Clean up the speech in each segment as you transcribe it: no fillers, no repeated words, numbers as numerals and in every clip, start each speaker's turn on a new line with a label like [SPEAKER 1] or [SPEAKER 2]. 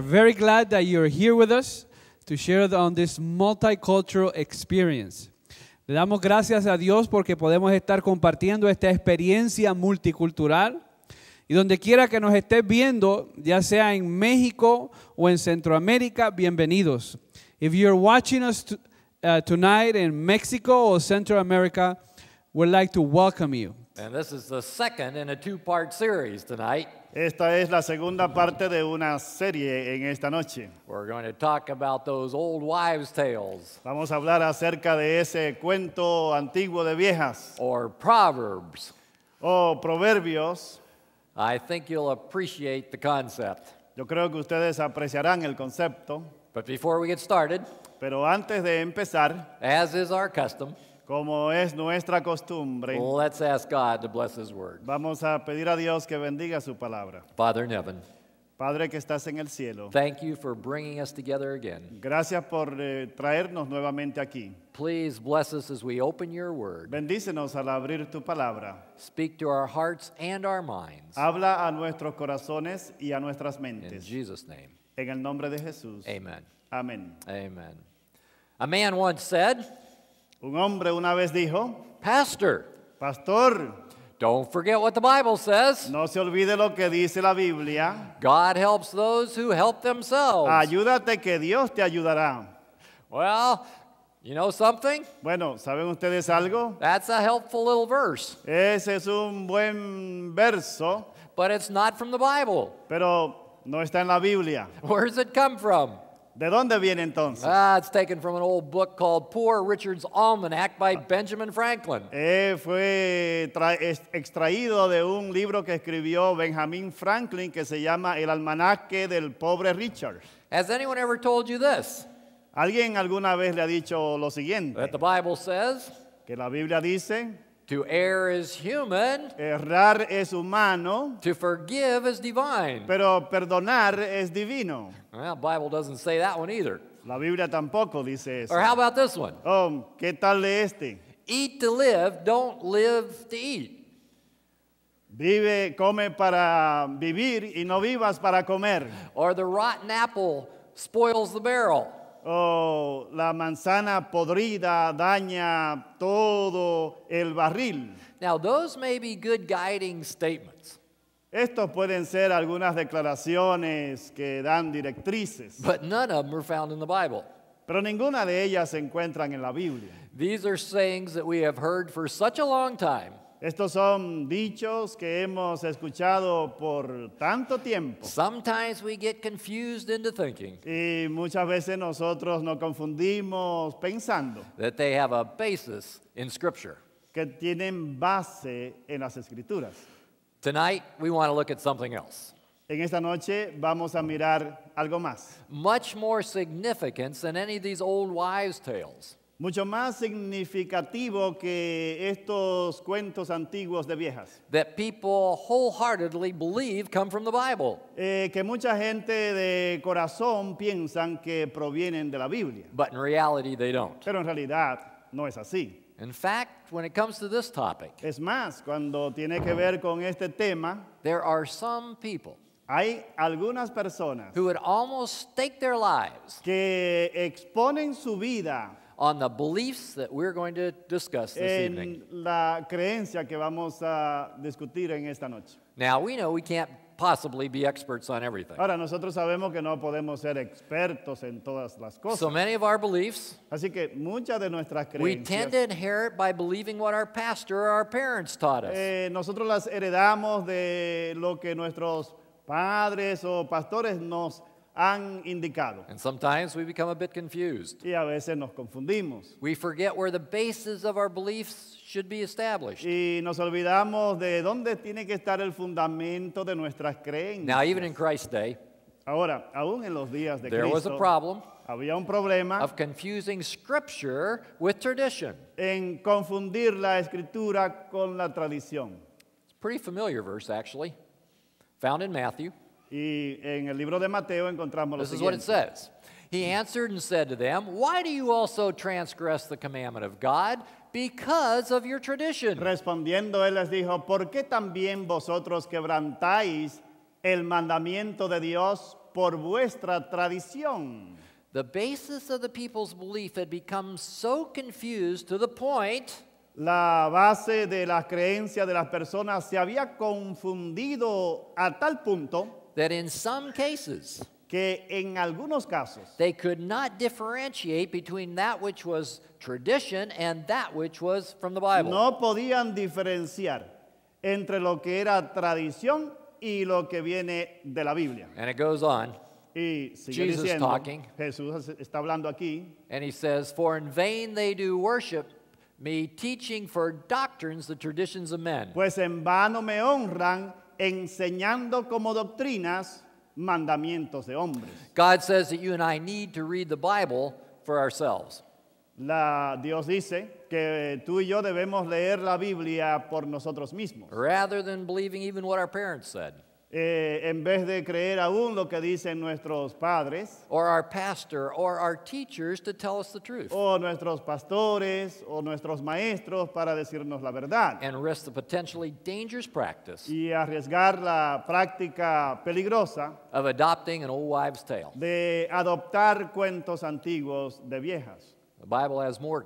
[SPEAKER 1] very glad that you're here with us to share on this multicultural experience. Le damos gracias a Dios porque podemos estar compartiendo esta experiencia multicultural. Y donde quiera que nos estés viendo, ya sea en México o en Centroamérica, bienvenidos. If you're watching us tonight in Mexico or Central America, we'd like to welcome you.
[SPEAKER 2] And this is the second in a two-part series tonight.
[SPEAKER 3] Esta es la segunda parte de una serie en esta noche.
[SPEAKER 2] We're going to talk about those old wives' tales.
[SPEAKER 3] Vamos a hablar acerca de ese cuento antiguo de viejas
[SPEAKER 2] Or proverbs.
[SPEAKER 3] o proverbios.
[SPEAKER 2] I think you'll appreciate the concept.
[SPEAKER 3] Yo creo que ustedes apreciarán el concepto,
[SPEAKER 2] But before we get started,
[SPEAKER 3] pero antes de empezar,
[SPEAKER 2] as is our custom,
[SPEAKER 3] como es nuestra costumbre,
[SPEAKER 2] let's ask God to bless His word.
[SPEAKER 3] vamos a pedir a Dios que bendiga su palabra.
[SPEAKER 2] Father in heaven,
[SPEAKER 3] Padre que estás en el cielo,
[SPEAKER 2] thank you for bringing us together again.
[SPEAKER 3] gracias por traernos nuevamente aquí.
[SPEAKER 2] Please bless us as we open your word.
[SPEAKER 3] Bendícenos al abrir tu palabra.
[SPEAKER 2] Speak to our hearts and our minds.
[SPEAKER 3] Habla a nuestros corazones y a nuestras
[SPEAKER 2] In
[SPEAKER 3] mentes.
[SPEAKER 2] Jesus' name,
[SPEAKER 3] En el nombre de Jesús.
[SPEAKER 2] amen.
[SPEAKER 3] Amén.
[SPEAKER 2] Amen. A man once said,
[SPEAKER 3] Un hombre una vez dijo,
[SPEAKER 2] Pastor,
[SPEAKER 3] Pastor,
[SPEAKER 2] don't forget what the Bible says.
[SPEAKER 3] no se olvide lo que dice la Biblia.
[SPEAKER 2] God helps those who help themselves.
[SPEAKER 3] Ayúdate que Dios te ayudará.
[SPEAKER 2] Well, you know something?
[SPEAKER 3] Bueno, ¿saben ustedes algo?
[SPEAKER 2] That's a helpful little verse,
[SPEAKER 3] Ese es un buen verso,
[SPEAKER 2] but it's not from the Bible.
[SPEAKER 3] pero no está en la Biblia.
[SPEAKER 2] Where does it come from?
[SPEAKER 3] ¿De dónde viene entonces?
[SPEAKER 2] It's taken from an old book called Poor Richard's Almanac by Benjamin Franklin.
[SPEAKER 3] Fue extraído de un libro que escribió Benjamin Franklin que se llama El Almanaque del Pobre Richard.
[SPEAKER 2] Has anyone ever told you this?
[SPEAKER 3] ¿Alguien alguna vez le ha dicho lo siguiente?
[SPEAKER 2] That the Bible says,
[SPEAKER 3] Que la Biblia dice,
[SPEAKER 2] to err is human,
[SPEAKER 3] errar es humano,
[SPEAKER 2] to forgive is divine.
[SPEAKER 3] pero perdonar es divino.
[SPEAKER 2] Well, the Bible doesn't say that one either.
[SPEAKER 3] La Biblia tampoco dice eso.
[SPEAKER 2] Or how about this one?
[SPEAKER 3] Oh, ¿qué tal de este?
[SPEAKER 2] Eat to live, don't live to eat.
[SPEAKER 3] Vive, come para vivir y no vivas para comer.
[SPEAKER 2] Or the rotten apple spoils the barrel.
[SPEAKER 3] Oh, la manzana podrida daña todo el barril.
[SPEAKER 2] Now, those may be good guiding statements,
[SPEAKER 3] Estos pueden ser algunas declaraciones que dan directrices,
[SPEAKER 2] but none of them are found in the Bible.
[SPEAKER 3] pero ninguna de ellas se encuentran en la Biblia.
[SPEAKER 2] These are sayings that we have heard for such a long time.
[SPEAKER 3] Estos son dichos que hemos escuchado por tanto tiempo
[SPEAKER 2] Sometimes we get confused into thinking
[SPEAKER 3] y muchas veces nosotros nos confundimos pensando
[SPEAKER 2] that they have a basis in Scripture.
[SPEAKER 3] que tienen base en las Escrituras.
[SPEAKER 2] Tonight, we want to look at something else.
[SPEAKER 3] En esta noche vamos a mirar algo más,
[SPEAKER 2] Much more significance than any of these old wives' tales.
[SPEAKER 3] mucho más significativo que estos cuentos antiguos de viejas,
[SPEAKER 2] That people wholeheartedly believe come from the Bible.
[SPEAKER 3] que mucha gente de corazón piensan que provienen de la Biblia,
[SPEAKER 2] But in reality, they don't.
[SPEAKER 3] pero en realidad no es así.
[SPEAKER 2] In fact, when it comes to this topic,
[SPEAKER 3] Es más, cuando tiene que ver con este tema,
[SPEAKER 2] there are some people
[SPEAKER 3] hay algunas personas
[SPEAKER 2] who would almost stake their lives
[SPEAKER 3] que exponen su vida
[SPEAKER 2] on the beliefs that we're going to discuss this evening.
[SPEAKER 3] en la creencia que vamos a discutir en esta noche.
[SPEAKER 2] Now, we know we can't possibly be experts on everything.
[SPEAKER 3] Ahora, nosotros sabemos que no podemos ser expertos en todas las cosas.
[SPEAKER 2] So many of our beliefs,
[SPEAKER 3] Así que muchas de nuestras
[SPEAKER 2] we tend to
[SPEAKER 3] creencias
[SPEAKER 2] inherit by believing what our pastor or our parents taught us.
[SPEAKER 3] nosotros las heredamos de lo que nuestros padres o pastores nos han indicado.
[SPEAKER 2] And sometimes we become a bit confused.
[SPEAKER 3] Y a veces nos confundimos.
[SPEAKER 2] We forget where the basis of our beliefs should be established.
[SPEAKER 3] Y nos olvidamos de dónde tiene que estar el fundamento de nuestras creencias.
[SPEAKER 2] Now, even in Christ's day,
[SPEAKER 3] Ahora, aún en los días de
[SPEAKER 2] there was a
[SPEAKER 3] Cristo,
[SPEAKER 2] problem
[SPEAKER 3] había un problema
[SPEAKER 2] of confusing Scripture with tradition.
[SPEAKER 3] en confundir la escritura con la tradición.
[SPEAKER 2] It's a pretty familiar verse, actually, found in Matthew.
[SPEAKER 3] Y en el libro de Mateo encontramos lo
[SPEAKER 2] This is what it
[SPEAKER 3] siguiente.
[SPEAKER 2] says. He answered and said to them, "Why do you also transgress the commandment of God? Because of your tradition."
[SPEAKER 3] Respondiendo él les dijo, ¿por qué también vosotros quebrantáis el mandamiento de Dios por vuestra tradición.
[SPEAKER 2] The basis of the people's belief had become so confused to the point
[SPEAKER 3] La base de las creencias de las personas se había confundido a tal punto
[SPEAKER 2] that in some cases
[SPEAKER 3] que en algunos casos
[SPEAKER 2] they could not differentiate between that which was tradition and that which was from the Bible.
[SPEAKER 3] no podían diferenciar entre lo que era tradición y lo que viene de la Biblia.
[SPEAKER 2] And it goes on,
[SPEAKER 3] Y sigue
[SPEAKER 2] Jesus
[SPEAKER 3] diciendo,
[SPEAKER 2] talking.
[SPEAKER 3] Jesús está hablando aquí,
[SPEAKER 2] and he says, "For in vain they do worship me, teaching for doctrines the traditions of men."
[SPEAKER 3] pues en vano me honran enseñando como doctrinas mandamientos de hombres.
[SPEAKER 2] God says that you and I need to read the Bible for ourselves.
[SPEAKER 3] Dios dice que tú y yo debemos leer la Biblia por nosotros mismos,
[SPEAKER 2] Rather than believing even what our parents said,
[SPEAKER 3] en vez de creer aún lo que dicen nuestros padres
[SPEAKER 2] or our pastor, or our teachers to tell us the truth,
[SPEAKER 3] o nuestros pastores o nuestros maestros para decirnos la verdad
[SPEAKER 2] and risk the potentially dangerous practice
[SPEAKER 3] y arriesgar la práctica peligrosa
[SPEAKER 2] of adopting an old wives' tale.
[SPEAKER 3] de adoptar cuentos antiguos de viejas.
[SPEAKER 2] The Bible has more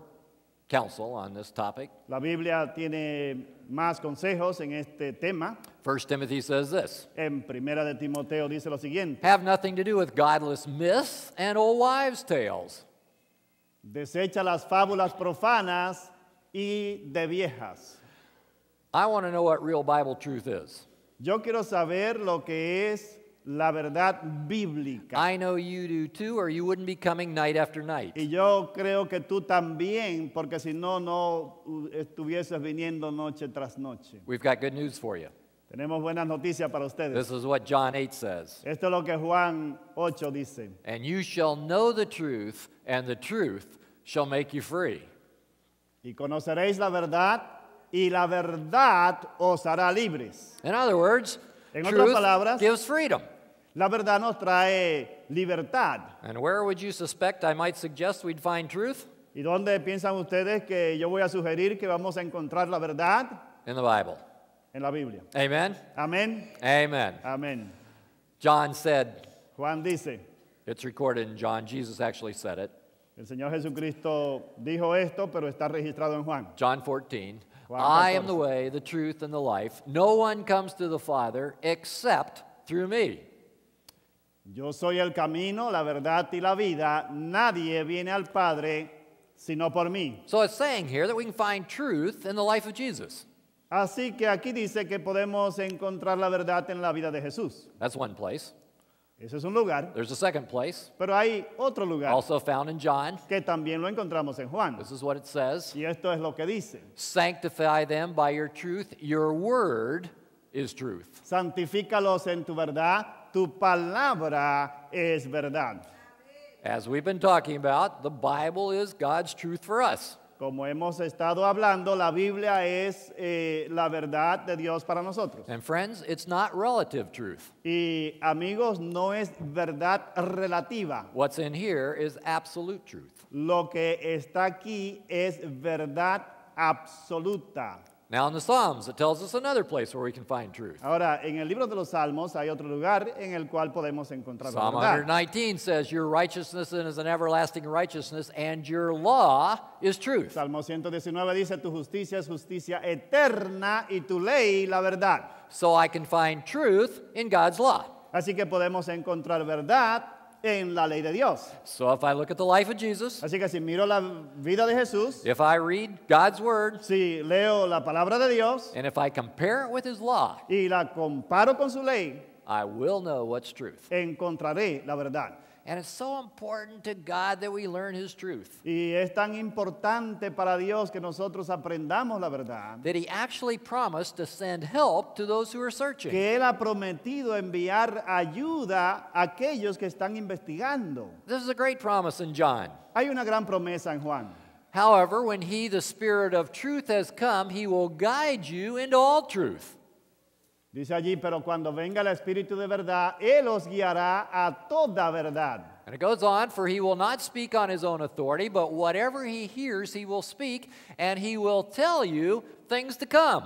[SPEAKER 2] counsel on this topic.
[SPEAKER 3] La Biblia tiene más consejos en este tema.
[SPEAKER 2] 1 Timothy says this:
[SPEAKER 3] En Primera de Timoteo dice lo siguiente:
[SPEAKER 2] have nothing to do with godless myths and old wives' tales.
[SPEAKER 3] desecha las fábulas profanas y de viejas.
[SPEAKER 2] I want to know what real Bible truth is.
[SPEAKER 3] Yo quiero saber lo que es la verdad bíblica.
[SPEAKER 2] I know you do too, or you wouldn't be coming night after night.
[SPEAKER 3] Y yo creo que tú también, porque si no, no estuvieses viniendo noche tras noche.
[SPEAKER 2] We've got good news for you.
[SPEAKER 3] Tenemos buenas noticias para ustedes.
[SPEAKER 2] This is what John 8 says.
[SPEAKER 3] Esto es lo que Juan 8 dice.
[SPEAKER 2] And you shall know the truth, and the truth shall make you free.
[SPEAKER 3] Y conoceréis la verdad, y la verdad os hará libres.
[SPEAKER 2] In other words,
[SPEAKER 3] En otras
[SPEAKER 2] truth
[SPEAKER 3] palabras,
[SPEAKER 2] gives freedom.
[SPEAKER 3] La verdad nos trae libertad.
[SPEAKER 2] And where would you suspect I might suggest we'd find truth?
[SPEAKER 3] ¿Y dónde piensan ustedes que yo voy a sugerir que vamos a encontrar la verdad?
[SPEAKER 2] In the Bible.
[SPEAKER 3] En la Biblia.
[SPEAKER 2] Amen?
[SPEAKER 3] Amén.
[SPEAKER 2] Amen.
[SPEAKER 3] Amén.
[SPEAKER 2] John said,
[SPEAKER 3] Juan dice,
[SPEAKER 2] it's recorded in John, Jesus actually said it.
[SPEAKER 3] el Señor Jesucristo dijo esto, pero está registrado en Juan.
[SPEAKER 2] John 14,
[SPEAKER 3] Juan
[SPEAKER 2] I am
[SPEAKER 3] 14.
[SPEAKER 2] the way, the truth, and the life. No one comes to the Father except through me.
[SPEAKER 3] Yo soy el camino, la verdad y la vida. Nadie viene al Padre sino por mí.
[SPEAKER 2] So it's saying here that we can find truth in the life of Jesus.
[SPEAKER 3] Así que aquí dice que podemos encontrar la verdad en la vida de Jesús.
[SPEAKER 2] That's one place.
[SPEAKER 3] Ese es un lugar,
[SPEAKER 2] There's a second place,
[SPEAKER 3] pero hay otro lugar
[SPEAKER 2] also found in John.
[SPEAKER 3] que también lo encontramos en Juan.
[SPEAKER 2] This is what it says.
[SPEAKER 3] Y esto es lo que dice.
[SPEAKER 2] Sanctify them by your truth. Your word is truth.
[SPEAKER 3] Santifícalos en tu verdad, tu palabra es verdad.
[SPEAKER 2] As we've been talking about, the Bible is God's truth for us.
[SPEAKER 3] Como hemos estado hablando, la Biblia es la verdad de Dios para nosotros.
[SPEAKER 2] And friends, it's not relative truth.
[SPEAKER 3] Y amigos, no es verdad relativa.
[SPEAKER 2] What's in here is absolute truth.
[SPEAKER 3] Lo que está aquí es verdad absoluta.
[SPEAKER 2] Now in the Psalms, it tells us another place where we can find truth.
[SPEAKER 3] Ahora, en el libro de los Salmos hay otro lugar en el cual podemos encontrar la
[SPEAKER 2] Psalm
[SPEAKER 3] verdad.
[SPEAKER 2] 119 says, your righteousness is an everlasting righteousness, and your law is truth.
[SPEAKER 3] Salmo 119 dice, tu justicia es justicia eterna y tu ley la verdad.
[SPEAKER 2] So I can find truth in God's law.
[SPEAKER 3] Así que podemos encontrar verdad en la ley de Dios.
[SPEAKER 2] So if I look at the life of Jesus,
[SPEAKER 3] Así que si miro la vida de Jesús,
[SPEAKER 2] if I read God's word,
[SPEAKER 3] si leo la palabra de Dios
[SPEAKER 2] and if I compare it with his law,
[SPEAKER 3] y la comparo con su ley,
[SPEAKER 2] I will know what's truth.
[SPEAKER 3] encontraré la verdad.
[SPEAKER 2] And it's so important to God that we learn his truth,
[SPEAKER 3] Y es tan importante para Dios que nosotros aprendamos la verdad,
[SPEAKER 2] that he actually promised to send help to those who are searching.
[SPEAKER 3] que Él ha prometido enviar ayuda a aquellos que están investigando.
[SPEAKER 2] This is a great promise in John.
[SPEAKER 3] Hay una gran promesa en Juan.
[SPEAKER 2] However, when he, the Spirit of truth, has come, he will guide you into all truth.
[SPEAKER 3] Dice allí, pero cuando venga el Espíritu de verdad, Él os guiará a toda verdad.
[SPEAKER 2] And it goes on, for he will not speak on his own authority, but whatever he hears, he will speak, and he will tell you things to come.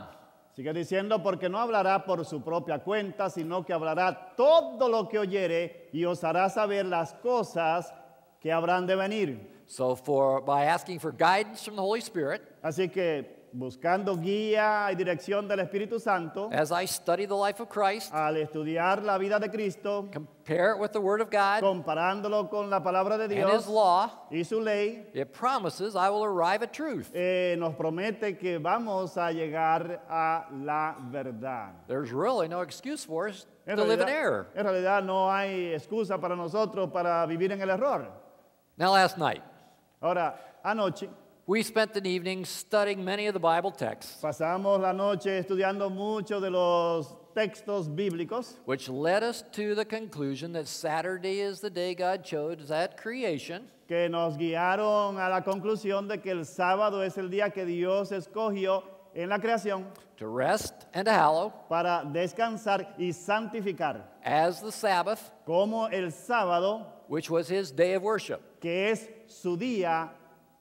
[SPEAKER 3] Sigue diciendo, porque no hablará por su propia cuenta, sino que hablará todo lo que oyere y os hará saber las cosas que habrán de venir.
[SPEAKER 2] So by asking for guidance from the Holy Spirit,
[SPEAKER 3] Así que buscando guía y dirección del Espíritu Santo,
[SPEAKER 2] as I study the life of Christ,
[SPEAKER 3] al estudiar la vida de Cristo,
[SPEAKER 2] compare it with the Word of God
[SPEAKER 3] comparándolo con la palabra de
[SPEAKER 2] and His
[SPEAKER 3] Dios
[SPEAKER 2] law,
[SPEAKER 3] y su ley,
[SPEAKER 2] it promises I will arrive at truth.
[SPEAKER 3] nos promete que vamos a llegar a la verdad.
[SPEAKER 2] There's really no excuse for us
[SPEAKER 3] En
[SPEAKER 2] to live in
[SPEAKER 3] realidad,
[SPEAKER 2] error.
[SPEAKER 3] en realidad no hay excusa para nosotros para vivir en el error.
[SPEAKER 2] Now, last night,
[SPEAKER 3] Ahora, anoche
[SPEAKER 2] we spent an evening studying many of the Bible texts,
[SPEAKER 3] pasamos la noche estudiando muchos de los textos bíblicos,
[SPEAKER 2] which led us to the conclusion that Saturday is the day God chose at creation
[SPEAKER 3] que nos guiaron a la conclusión de que el sábado es el día que Dios escogió en la creación
[SPEAKER 2] to rest and to hallow
[SPEAKER 3] para descansar y santificar,
[SPEAKER 2] as the Sabbath,
[SPEAKER 3] como el sábado,
[SPEAKER 2] which was His day of worship.
[SPEAKER 3] que es su día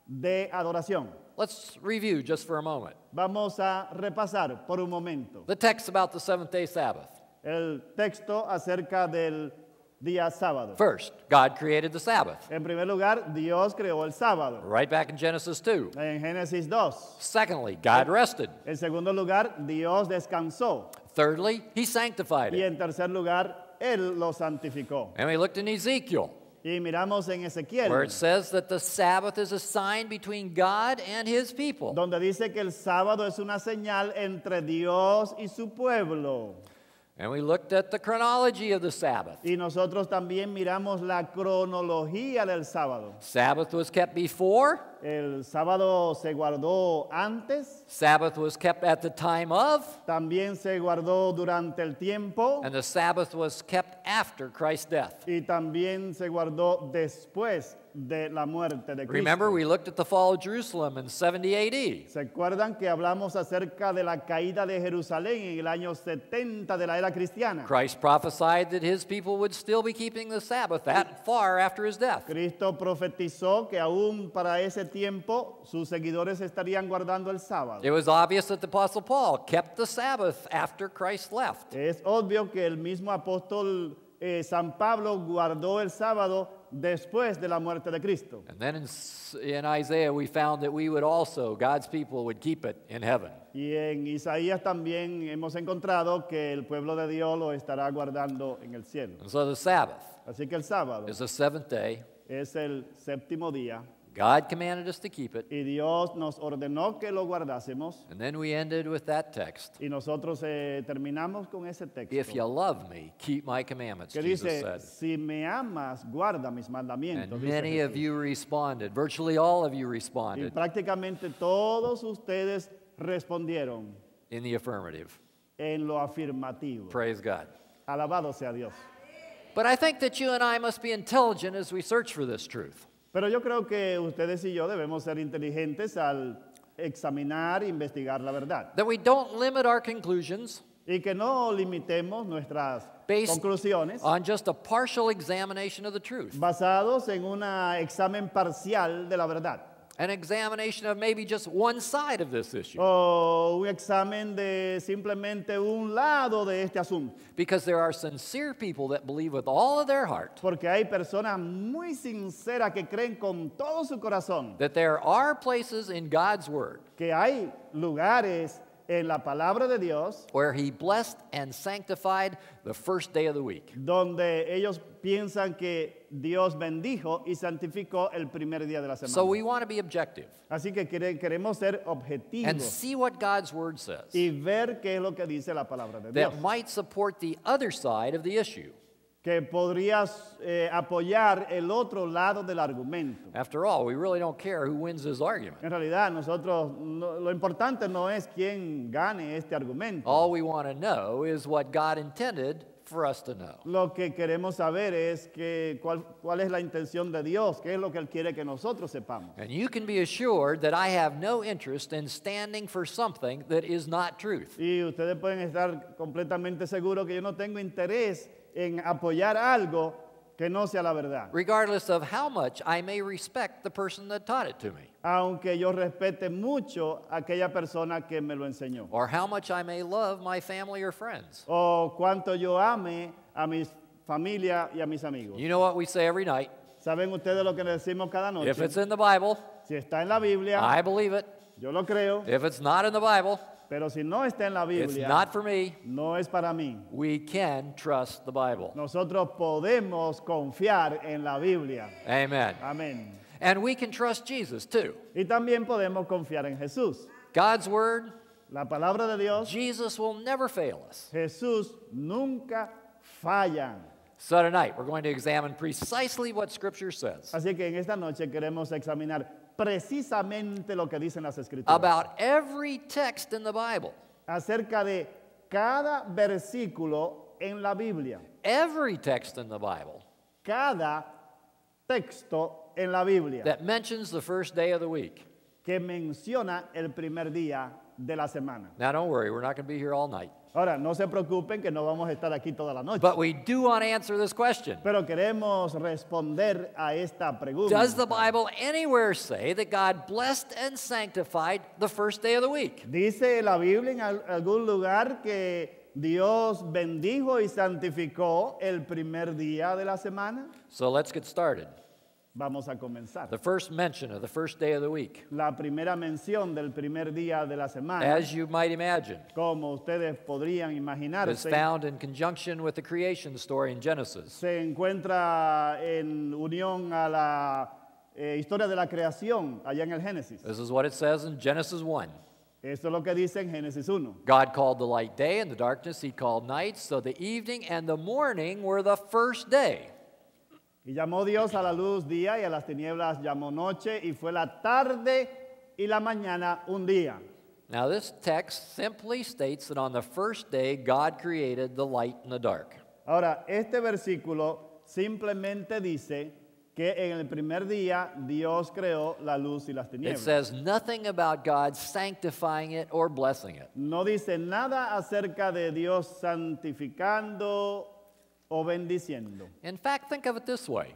[SPEAKER 3] de adoración.
[SPEAKER 2] Let's review just for a moment.
[SPEAKER 3] Vamos a repasar por un momento
[SPEAKER 2] The text about the seventh-day Sabbath.
[SPEAKER 3] el texto acerca del día sábado.
[SPEAKER 2] First, God created the Sabbath.
[SPEAKER 3] En primer lugar, Dios creó el sábado,
[SPEAKER 2] Right back in Genesis 2.
[SPEAKER 3] en Génesis 2.
[SPEAKER 2] Secondly, God rested.
[SPEAKER 3] En segundo lugar, Dios descansó.
[SPEAKER 2] Thirdly, He sanctified
[SPEAKER 3] Y
[SPEAKER 2] it.
[SPEAKER 3] en tercer lugar, Él lo santificó.
[SPEAKER 2] And we looked in Ezekiel,
[SPEAKER 3] Y miramos en
[SPEAKER 2] where
[SPEAKER 3] Ezequiel,
[SPEAKER 2] it says that the Sabbath is a sign between God and His people.
[SPEAKER 3] donde dice que el sábado es una señal entre Dios y su pueblo.
[SPEAKER 2] And we looked at the chronology of the Sabbath.
[SPEAKER 3] Y nosotros también miramos la cronología del sábado.
[SPEAKER 2] Sabbath was kept before,
[SPEAKER 3] El sábado se guardó antes,
[SPEAKER 2] Sabbath was kept at the time of,
[SPEAKER 3] también se guardó durante el tiempo
[SPEAKER 2] and the Sabbath was kept after Christ's death.
[SPEAKER 3] y también se guardó después de la muerte de
[SPEAKER 2] Remember,
[SPEAKER 3] Cristo.
[SPEAKER 2] we looked at the fall of Jerusalem in 70 AD.
[SPEAKER 3] ¿Se acuerdan que hablamos acerca de la caída de Jerusalén en el año 70 de la era cristiana?
[SPEAKER 2] Christ prophesied that His people would still be keeping the Sabbath that far after His death.
[SPEAKER 3] Cristo profetizó que aún para ese tiempo sus seguidores estarían guardando el sábado.
[SPEAKER 2] It was obvious that the Apostle Paul kept the Sabbath after Christ left.
[SPEAKER 3] Es obvio que el mismo apóstol San Pablo guardó el sábado después de la muerte de Cristo.
[SPEAKER 2] And then in Isaiah, we found that we would also, God's people, would keep it in heaven.
[SPEAKER 3] Y en Isaías también hemos encontrado que el pueblo de Dios lo estará guardando en el cielo.
[SPEAKER 2] And so the Sabbath
[SPEAKER 3] Así que el sábado
[SPEAKER 2] is the seventh day.
[SPEAKER 3] es el séptimo día
[SPEAKER 2] God commanded us to keep it.
[SPEAKER 3] y Dios nos ordenó que lo guardásemos
[SPEAKER 2] And then we ended with that text.
[SPEAKER 3] y nosotros terminamos con ese
[SPEAKER 2] If you
[SPEAKER 3] texto
[SPEAKER 2] love me, keep my commandments,
[SPEAKER 3] que
[SPEAKER 2] Jesus
[SPEAKER 3] dice,
[SPEAKER 2] said.
[SPEAKER 3] si me amas, guarda mis mandamientos.
[SPEAKER 2] And
[SPEAKER 3] dice
[SPEAKER 2] many of
[SPEAKER 3] Jesús.
[SPEAKER 2] you responded. Virtually all of you
[SPEAKER 3] Y
[SPEAKER 2] responded
[SPEAKER 3] prácticamente todos ustedes respondieron
[SPEAKER 2] in the affirmative.
[SPEAKER 3] en lo afirmativo.
[SPEAKER 2] Praise God.
[SPEAKER 3] Alabado sea Dios.
[SPEAKER 2] But I think that you and I must be intelligent as we search for this truth.
[SPEAKER 3] Pero yo creo que ustedes y yo debemos ser inteligentes al examinar e investigar la verdad.
[SPEAKER 2] That we don't limit our conclusions
[SPEAKER 3] Y que no limitemos nuestras
[SPEAKER 2] based
[SPEAKER 3] conclusiones
[SPEAKER 2] on just a partial examination of the truth.
[SPEAKER 3] basados en un examen parcial de la verdad.
[SPEAKER 2] An examination of maybe just one side of this issue.
[SPEAKER 3] O un examen de simplemente un lado de este asunto.
[SPEAKER 2] Because there are sincere people that believe with all of their heart
[SPEAKER 3] Porque hay personas muy sinceras que creen con todo su corazón
[SPEAKER 2] that there are places in God's Word
[SPEAKER 3] que hay lugares en la palabra de Dios
[SPEAKER 2] where He blessed and sanctified the first day of the week.
[SPEAKER 3] donde ellos piensan que Dios bendijo y santificó el primer día de la semana.
[SPEAKER 2] So we want to be objective
[SPEAKER 3] Así que queremos ser
[SPEAKER 2] and
[SPEAKER 3] objetivos
[SPEAKER 2] see what God's Word says
[SPEAKER 3] y ver qué es lo que dice la palabra de Dios.
[SPEAKER 2] that might support the other side of the issue.
[SPEAKER 3] Que podrías apoyar el otro lado del argumento.
[SPEAKER 2] After all, we really don't care who wins this argument.
[SPEAKER 3] En realidad, nosotros, lo importante no es quién gane este argumento.
[SPEAKER 2] All we want to know is what God intended for us to know.
[SPEAKER 3] Lo que queremos saber es cuál es la intención de Dios, qué es lo que Él quiere que nosotros sepamos.
[SPEAKER 2] And you can be assured that I have no interest in standing for something that is not truth.
[SPEAKER 3] Y ustedes pueden estar completamente seguros que yo no tengo interés en apoyar algo que no sea la verdad.
[SPEAKER 2] regardless of how much I may respect the person that taught it to me,
[SPEAKER 3] Aunque yo respete mucho a aquella persona que me lo enseñó.
[SPEAKER 2] or how much I may love my family or friends.
[SPEAKER 3] O cuánto yo ame a mi familia y a mis amigos.
[SPEAKER 2] You know what we say every night?
[SPEAKER 3] ¿Saben ustedes lo que decimos cada noche?
[SPEAKER 2] If it's in the Bible,
[SPEAKER 3] Si está en la Biblia,
[SPEAKER 2] I believe it.
[SPEAKER 3] yo lo creo.
[SPEAKER 2] If it's not in the Bible,
[SPEAKER 3] Pero si no está en la
[SPEAKER 2] it's
[SPEAKER 3] Biblia,
[SPEAKER 2] not for me.
[SPEAKER 3] no es para mí.
[SPEAKER 2] We can trust the Bible.
[SPEAKER 3] Nosotros podemos confiar en la Biblia.
[SPEAKER 2] Amen.
[SPEAKER 3] Amén.
[SPEAKER 2] And we can trust Jesus too.
[SPEAKER 3] Y también podemos confiar en Jesús.
[SPEAKER 2] God's word,
[SPEAKER 3] La palabra de Dios,
[SPEAKER 2] Jesus will never fail us.
[SPEAKER 3] Jesús nunca falla.
[SPEAKER 2] So tonight, we're going to examine precisely what Scripture says
[SPEAKER 3] Así que en esta noche queremos examinar precisamente lo que dicen las Escrituras.
[SPEAKER 2] about every text in the Bible.
[SPEAKER 3] Acerca de cada versículo en la Biblia.
[SPEAKER 2] Every text in the Bible
[SPEAKER 3] Cada texto en la Biblia
[SPEAKER 2] that mentions the first day of the week.
[SPEAKER 3] que menciona el primer día de la semana.
[SPEAKER 2] Now, don't worry, we're not going to be here all night.
[SPEAKER 3] Ahora, no se preocupen que no vamos a estar aquí toda la noche.
[SPEAKER 2] But we do want to answer this question.
[SPEAKER 3] Pero queremos responder a esta pregunta.
[SPEAKER 2] Does the Bible anywhere say that God blessed and sanctified the first day of the week?
[SPEAKER 3] ¿Dice la Biblia en algún lugar que Dios bendijo y santificó el primer día de la semana?
[SPEAKER 2] So let's get started.
[SPEAKER 3] Vamos a comenzar.
[SPEAKER 2] The first mention of the first day of the week,
[SPEAKER 3] La primera mención del primer día de la semana,
[SPEAKER 2] as you might imagine,
[SPEAKER 3] como ustedes podrían
[SPEAKER 2] is
[SPEAKER 3] imaginarse,
[SPEAKER 2] found in conjunction with the creation story in Genesis.
[SPEAKER 3] se encuentra en unión a la historia de la creación allá en el Génesis.
[SPEAKER 2] This is what it says in Genesis 1.
[SPEAKER 3] Esto es lo que dice en Génesis 1.
[SPEAKER 2] God called the light day, and the darkness he called night, so the evening and the morning were the first day.
[SPEAKER 3] Y llamó Dios a la luz día y a las tinieblas llamó noche y fue la tarde y la mañana un día.
[SPEAKER 2] Now, this text simply states that on the first day, God created the light and the dark.
[SPEAKER 3] Ahora, este versículo simplemente dice que en el primer día Dios creó la luz y las
[SPEAKER 2] It
[SPEAKER 3] tinieblas.
[SPEAKER 2] says nothing about God sanctifying it or blessing it.
[SPEAKER 3] No dice nada acerca de Dios santificando o bendiciendo.
[SPEAKER 2] In fact, think of it this way.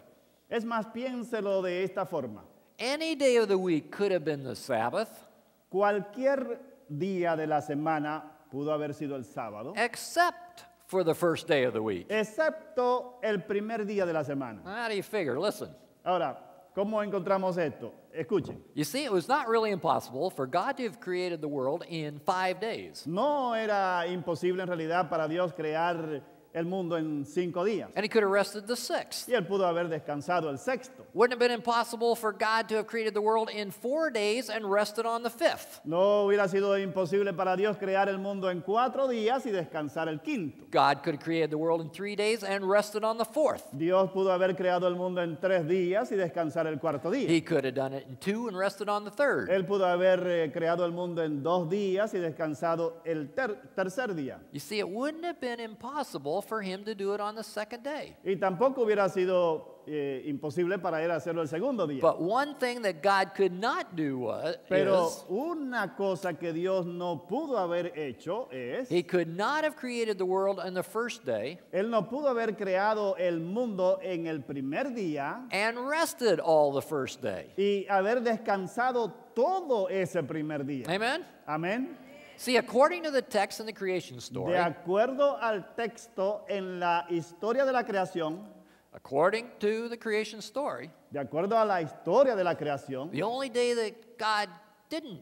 [SPEAKER 3] Es más, piénselo de esta forma.
[SPEAKER 2] Any day of the week could have been the Sabbath,
[SPEAKER 3] Cualquier día de la semana pudo haber sido el sábado,
[SPEAKER 2] except for the first day of the week.
[SPEAKER 3] excepto el primer día de la semana.
[SPEAKER 2] How do you figure? Listen.
[SPEAKER 3] Ahora, ¿cómo encontramos esto? Escuchen.
[SPEAKER 2] You see, it was not really impossible for God to have created the world in 5 days.
[SPEAKER 3] No era imposible en realidad para Dios crear el mundo en 5 días.
[SPEAKER 2] And he could have rested the sixth.
[SPEAKER 3] Y él pudo haber descansado el sexto.
[SPEAKER 2] Wouldn't have been impossible for God to have created the world in 4 days and rested on the fifth.
[SPEAKER 3] No hubiera sido imposible para Dios crear el mundo en 4 días y descansar el quinto.
[SPEAKER 2] God could have created the world in 3 days and rested on the fourth.
[SPEAKER 3] Dios pudo haber creado el mundo en 3 días y descansar el cuarto día.
[SPEAKER 2] He could have done it in 2 and rested on the third.
[SPEAKER 3] Él pudo haber creado el mundo en 2 días y descansado el tercer día.
[SPEAKER 2] You see, it wouldn't have been impossible for him to do it on the second day.
[SPEAKER 3] Y tampoco hubiera sido imposible para él hacerlo el segundo día.
[SPEAKER 2] But one thing that God could not do
[SPEAKER 3] Pero
[SPEAKER 2] is
[SPEAKER 3] una cosa que Dios no pudo haber hecho es,
[SPEAKER 2] he could not have created the world on the first day
[SPEAKER 3] él no pudo haber creado el mundo en el primer día
[SPEAKER 2] and rested all the first day.
[SPEAKER 3] y haber descansado todo ese primer día.
[SPEAKER 2] Amen?
[SPEAKER 3] Amén.
[SPEAKER 2] See, according to the text in the creation story,
[SPEAKER 3] De acuerdo al texto en la historia de la creación,
[SPEAKER 2] according to the creation story,
[SPEAKER 3] de acuerdo a la historia de la creación,
[SPEAKER 2] the only day that God didn't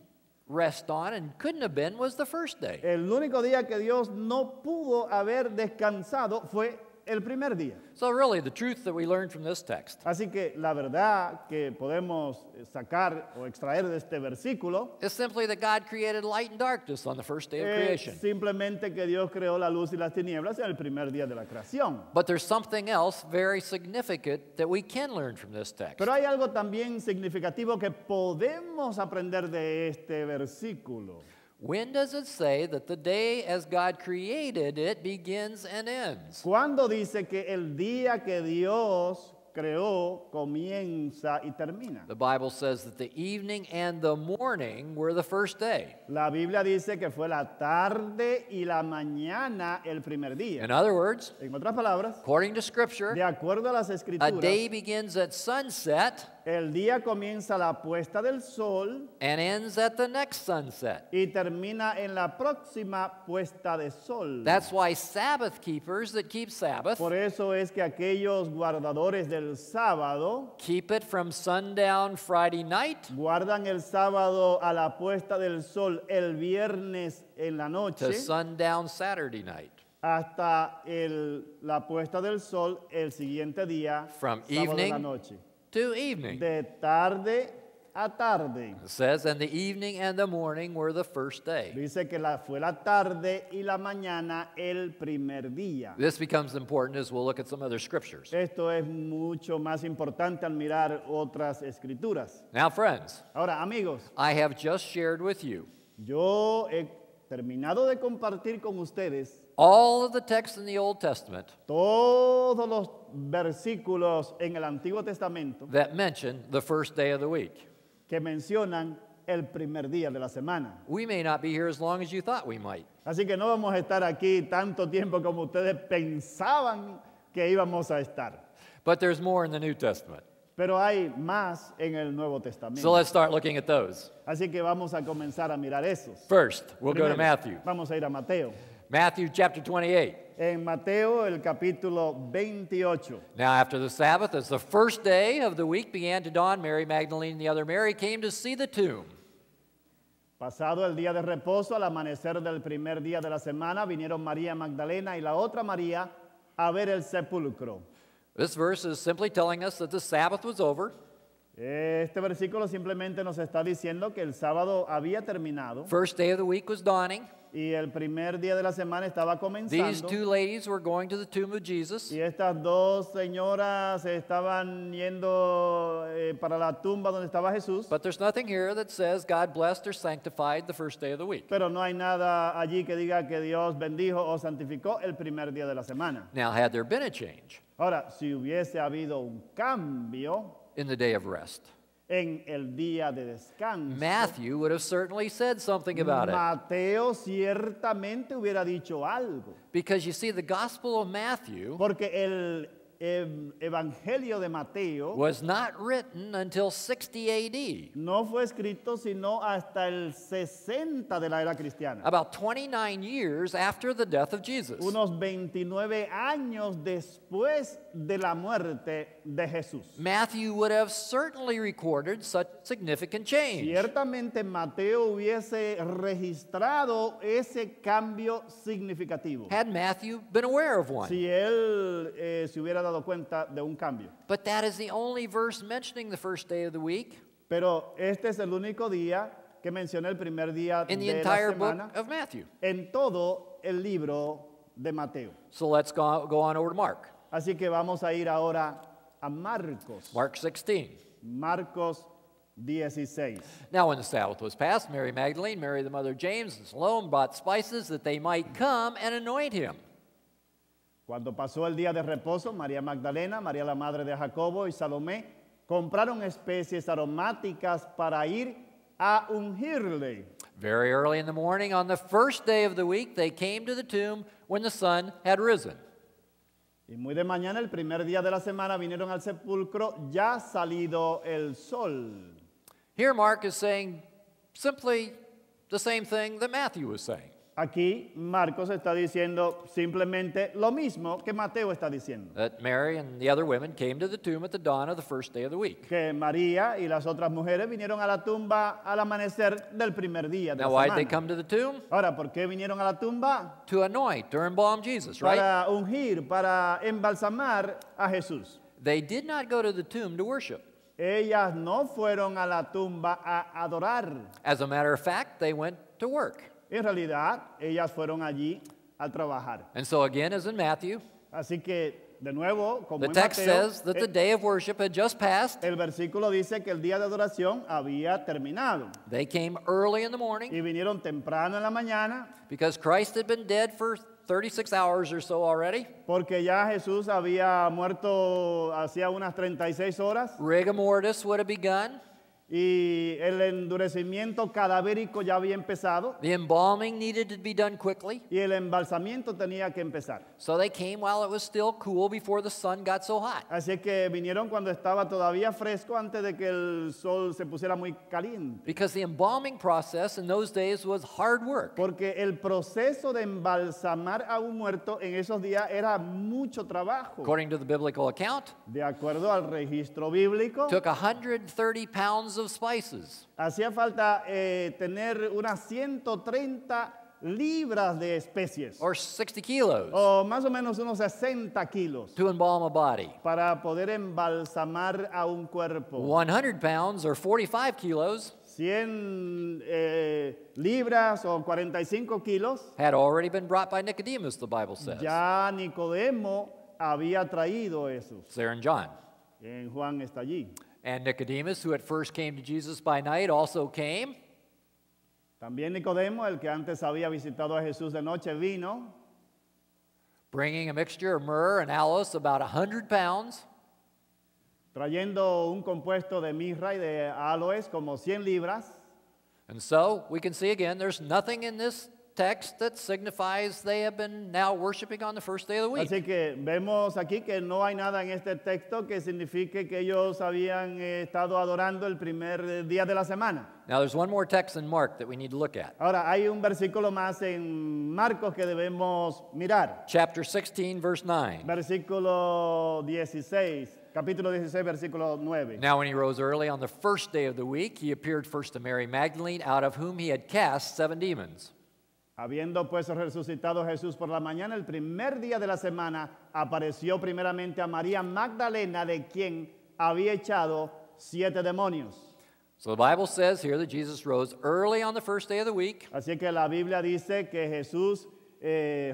[SPEAKER 2] rest on and couldn't have been was the first day.
[SPEAKER 3] el único día que Dios no pudo haber descansado fue el primer día.
[SPEAKER 2] So really, the truth that we learned from this text
[SPEAKER 3] Así que la verdad que podemos sacar o extraer de este versículo
[SPEAKER 2] is simply that God created light and darkness on the first day of
[SPEAKER 3] es
[SPEAKER 2] creation.
[SPEAKER 3] simplemente que Dios creó la luz y las tinieblas en el primer día de la creación.
[SPEAKER 2] But there's something else very significant that we can learn from this text.
[SPEAKER 3] Pero hay algo también significativo que podemos aprender de este versículo.
[SPEAKER 2] When does it say that the day as God created it begins and ends?
[SPEAKER 3] Cuando dice que el día que Dios creó comienza y termina.
[SPEAKER 2] The Bible says that the evening and the morning were the first day.
[SPEAKER 3] La Biblia dice que fue la tarde y la mañana el primer día.
[SPEAKER 2] In other words,
[SPEAKER 3] En otras palabras,
[SPEAKER 2] according to Scripture,
[SPEAKER 3] de acuerdo a las
[SPEAKER 2] a
[SPEAKER 3] escrituras,
[SPEAKER 2] day begins at sunset
[SPEAKER 3] el día comienza a la puesta del sol
[SPEAKER 2] and ends at the next sunset.
[SPEAKER 3] y termina en la próxima puesta de sol.
[SPEAKER 2] That's why Sabbath keepers that keep Sabbath
[SPEAKER 3] Por eso es que aquellos guardadores del sábado
[SPEAKER 2] keep it from sundown Friday night
[SPEAKER 3] guardan el sábado a la puesta del sol el viernes en la
[SPEAKER 2] to
[SPEAKER 3] noche
[SPEAKER 2] sundown Saturday night.
[SPEAKER 3] hasta la puesta del sol el siguiente día,
[SPEAKER 2] From
[SPEAKER 3] sábado en la
[SPEAKER 2] evening
[SPEAKER 3] noche.
[SPEAKER 2] To evening.
[SPEAKER 3] De tarde a tarde.
[SPEAKER 2] It says, and the evening and the morning were the first day.
[SPEAKER 3] Dice que fue la tarde y la mañana el primer día.
[SPEAKER 2] This becomes important as we'll look at some other scriptures.
[SPEAKER 3] Esto es mucho más importante al mirar otras escrituras.
[SPEAKER 2] Now, friends,
[SPEAKER 3] Ahora, amigos,
[SPEAKER 2] I have just shared with you
[SPEAKER 3] yo he terminado de compartir con ustedes
[SPEAKER 2] all of the texts in the Old Testament
[SPEAKER 3] todos los versículos en el Antiguo Testamento
[SPEAKER 2] that mention the first day of the week.
[SPEAKER 3] que mencionan el primer día de la semana.
[SPEAKER 2] We may not be here as long as you thought we might.
[SPEAKER 3] Así que no vamos a estar aquí tanto tiempo como ustedes pensaban que íbamos a estar.
[SPEAKER 2] But there's more in the New Testament.
[SPEAKER 3] Pero hay más en el Nuevo Testamento.
[SPEAKER 2] So let's start looking at those.
[SPEAKER 3] Así que vamos a comenzar a mirar esos.
[SPEAKER 2] First, we'll go to
[SPEAKER 3] Primero,
[SPEAKER 2] Matthew.
[SPEAKER 3] Vamos a ir a Mateo.
[SPEAKER 2] Matthew chapter 28.
[SPEAKER 3] En Mateo, el capítulo 28.
[SPEAKER 2] Now, after the Sabbath, as the first day of the week began to dawn, Mary Magdalene and the other Mary came to see the tomb.
[SPEAKER 3] Pasado el día de reposo, al amanecer del primer día de la semana, vinieron María Magdalena y la otra María a ver el sepulcro.
[SPEAKER 2] This verse is simply telling us that the Sabbath was over.
[SPEAKER 3] Este versículo simplemente nos está diciendo que el sábado había terminado
[SPEAKER 2] First day of the week was dawning.
[SPEAKER 3] y el primer día de la semana estaba
[SPEAKER 2] These
[SPEAKER 3] comenzando.
[SPEAKER 2] two ladies were going to the tomb of Jesus.
[SPEAKER 3] Y estas dos señoras estaban yendo para la tumba donde estaba Jesús,
[SPEAKER 2] But there's nothing here that says God blessed or sanctified the first day of the week.
[SPEAKER 3] pero no hay nada allí que diga que Dios bendijo o santificó el primer día de la semana.
[SPEAKER 2] Now, had there been a change
[SPEAKER 3] Ahora, si hubiese habido un cambio
[SPEAKER 2] in the day of rest,
[SPEAKER 3] en el día de descanso,
[SPEAKER 2] Matthew would have certainly said something about it.
[SPEAKER 3] Mateo ciertamente hubiera dicho algo,
[SPEAKER 2] Because you see, the Gospel of Matthew
[SPEAKER 3] porque el Evangelio de Mateo
[SPEAKER 2] was not written until 60 AD,
[SPEAKER 3] no fue escrito sino hasta el 60 de la era cristiana,
[SPEAKER 2] about 29 years after the death of Jesus.
[SPEAKER 3] unos 29 años después de la muerte de Jesús.
[SPEAKER 2] Matthew would have certainly recorded such significant change.
[SPEAKER 3] Ciertamente Mateo hubiese registrado ese cambio significativo
[SPEAKER 2] Had Matthew been aware of one.
[SPEAKER 3] si él se hubiera dado cuenta de un cambio.
[SPEAKER 2] But that is the only verse mentioning the first day of the week
[SPEAKER 3] Pero este es el único día que menciona el primer día
[SPEAKER 2] in the
[SPEAKER 3] de la
[SPEAKER 2] entire
[SPEAKER 3] semana
[SPEAKER 2] book of Matthew.
[SPEAKER 3] en todo el libro de Mateo.
[SPEAKER 2] So let's go on over to Mark.
[SPEAKER 3] Así que vamos a ir ahora a Marcos.
[SPEAKER 2] Mark 16.
[SPEAKER 3] Marcos 16.
[SPEAKER 2] Now, when the Sabbath was past, Mary Magdalene, Mary the mother of James, and Salome bought spices that they might come and anoint him.
[SPEAKER 3] Cuando pasó el día de reposo, María Magdalena, María la madre de Jacobo y Salomé compraron especies aromáticas para ir a ungirle.
[SPEAKER 2] Very early in the morning, on the first day of the week, they came to the tomb when the sun had risen.
[SPEAKER 3] Y muy de mañana, el primer día de la semana, vinieron al sepulcro ya salido el sol.
[SPEAKER 2] Here, Mark is saying simply the same thing that Matthew was saying.
[SPEAKER 3] Aquí Marcos está diciendo simplemente lo mismo que Mateo está diciendo.
[SPEAKER 2] That Mary and the other women came to the tomb at the dawn of the first day of the week.
[SPEAKER 3] Que María y las otras mujeres vinieron a la tumba al amanecer del primer día de
[SPEAKER 2] Now,
[SPEAKER 3] la
[SPEAKER 2] why did they
[SPEAKER 3] semana.
[SPEAKER 2] come to the tomb?
[SPEAKER 3] Ahora, ¿por qué vinieron a la tumba?
[SPEAKER 2] To anoint or embalm Jesus, right?
[SPEAKER 3] Para ungir, para embalsamar a Jesús.
[SPEAKER 2] They did not go to the tomb to worship.
[SPEAKER 3] Ellas no fueron a la tumba a adorar.
[SPEAKER 2] As a matter of fact, they went to work.
[SPEAKER 3] En realidad, ellas fueron allí a trabajar.
[SPEAKER 2] And so again, as in Matthew,
[SPEAKER 3] Así que de nuevo, como
[SPEAKER 2] The
[SPEAKER 3] en
[SPEAKER 2] text
[SPEAKER 3] Mateo,
[SPEAKER 2] says that the day of worship had just passed.
[SPEAKER 3] el versículo dice que el día de adoración había terminado.
[SPEAKER 2] They came early in the morning
[SPEAKER 3] Y vinieron temprano en la mañana
[SPEAKER 2] because Christ had been dead for 36 hours or so already.
[SPEAKER 3] porque ya Jesús había muerto hacía unas 36 horas
[SPEAKER 2] Rigor mortis would have begun.
[SPEAKER 3] y el endurecimiento cadavérico ya había empezado
[SPEAKER 2] The embalming needed to be done quickly.
[SPEAKER 3] y el embalsamiento tenía que empezar.
[SPEAKER 2] So they came while it was still cool before the sun got so hot.
[SPEAKER 3] Así que vinieron cuando estaba todavía fresco antes de que el sol se pusiera muy caliente.
[SPEAKER 2] Because the embalming process in those days was hard work.
[SPEAKER 3] Porque el proceso de embalsamar a un muerto en esos días era mucho trabajo.
[SPEAKER 2] According to the biblical account,
[SPEAKER 3] De acuerdo al registro bíblico,
[SPEAKER 2] took 130 pounds of spices.
[SPEAKER 3] hacía falta tener unas 130 libras de especies,
[SPEAKER 2] Or 60 kilos
[SPEAKER 3] o más o menos unos 60 kilos,
[SPEAKER 2] to embalm a body.
[SPEAKER 3] para poder embalsamar a un cuerpo.
[SPEAKER 2] 100 pounds or 45 kilos
[SPEAKER 3] 100 libras o 45 kilos,
[SPEAKER 2] had already been brought by Nicodemus, the Bible says.
[SPEAKER 3] ya Nicodemo había traído esos.
[SPEAKER 2] It's there in John.
[SPEAKER 3] En Juan está allí.
[SPEAKER 2] And Nicodemus, who at first came to Jesus by night, also came.
[SPEAKER 3] También Nicodemo, el que antes había visitado a Jesús de noche, vino
[SPEAKER 2] Bringing a mixture of myrrh and aloes, about 100 pounds.
[SPEAKER 3] trayendo un compuesto de mirra y de aloes como 100 libras.
[SPEAKER 2] And so we can see again, there's nothing in this text that signifies they have been now worshiping on the first day of the week.
[SPEAKER 3] Así que vemos aquí que no hay nada en este texto que signifique que ellos habían estado adorando el primer día de la semana.
[SPEAKER 2] Now there's one more text in Mark that we need to look at.
[SPEAKER 3] Ahora, hay un versículo más en Marcos que debemos mirar.
[SPEAKER 2] Chapter 16, verse 9.
[SPEAKER 3] Versículo 16, capítulo 16, versículo 9.
[SPEAKER 2] Now when he rose early on the first day of the week, he appeared first to Mary Magdalene, out of whom he had cast 7 demons.
[SPEAKER 3] Habiendo pues resucitado Jesús por la mañana, el primer día de la semana, apareció primeramente a María Magdalena, de quien había echado 7 demonios.
[SPEAKER 2] So the Bible says here that Jesus rose early on the first day of the week.
[SPEAKER 3] Así que la Biblia dice que Jesús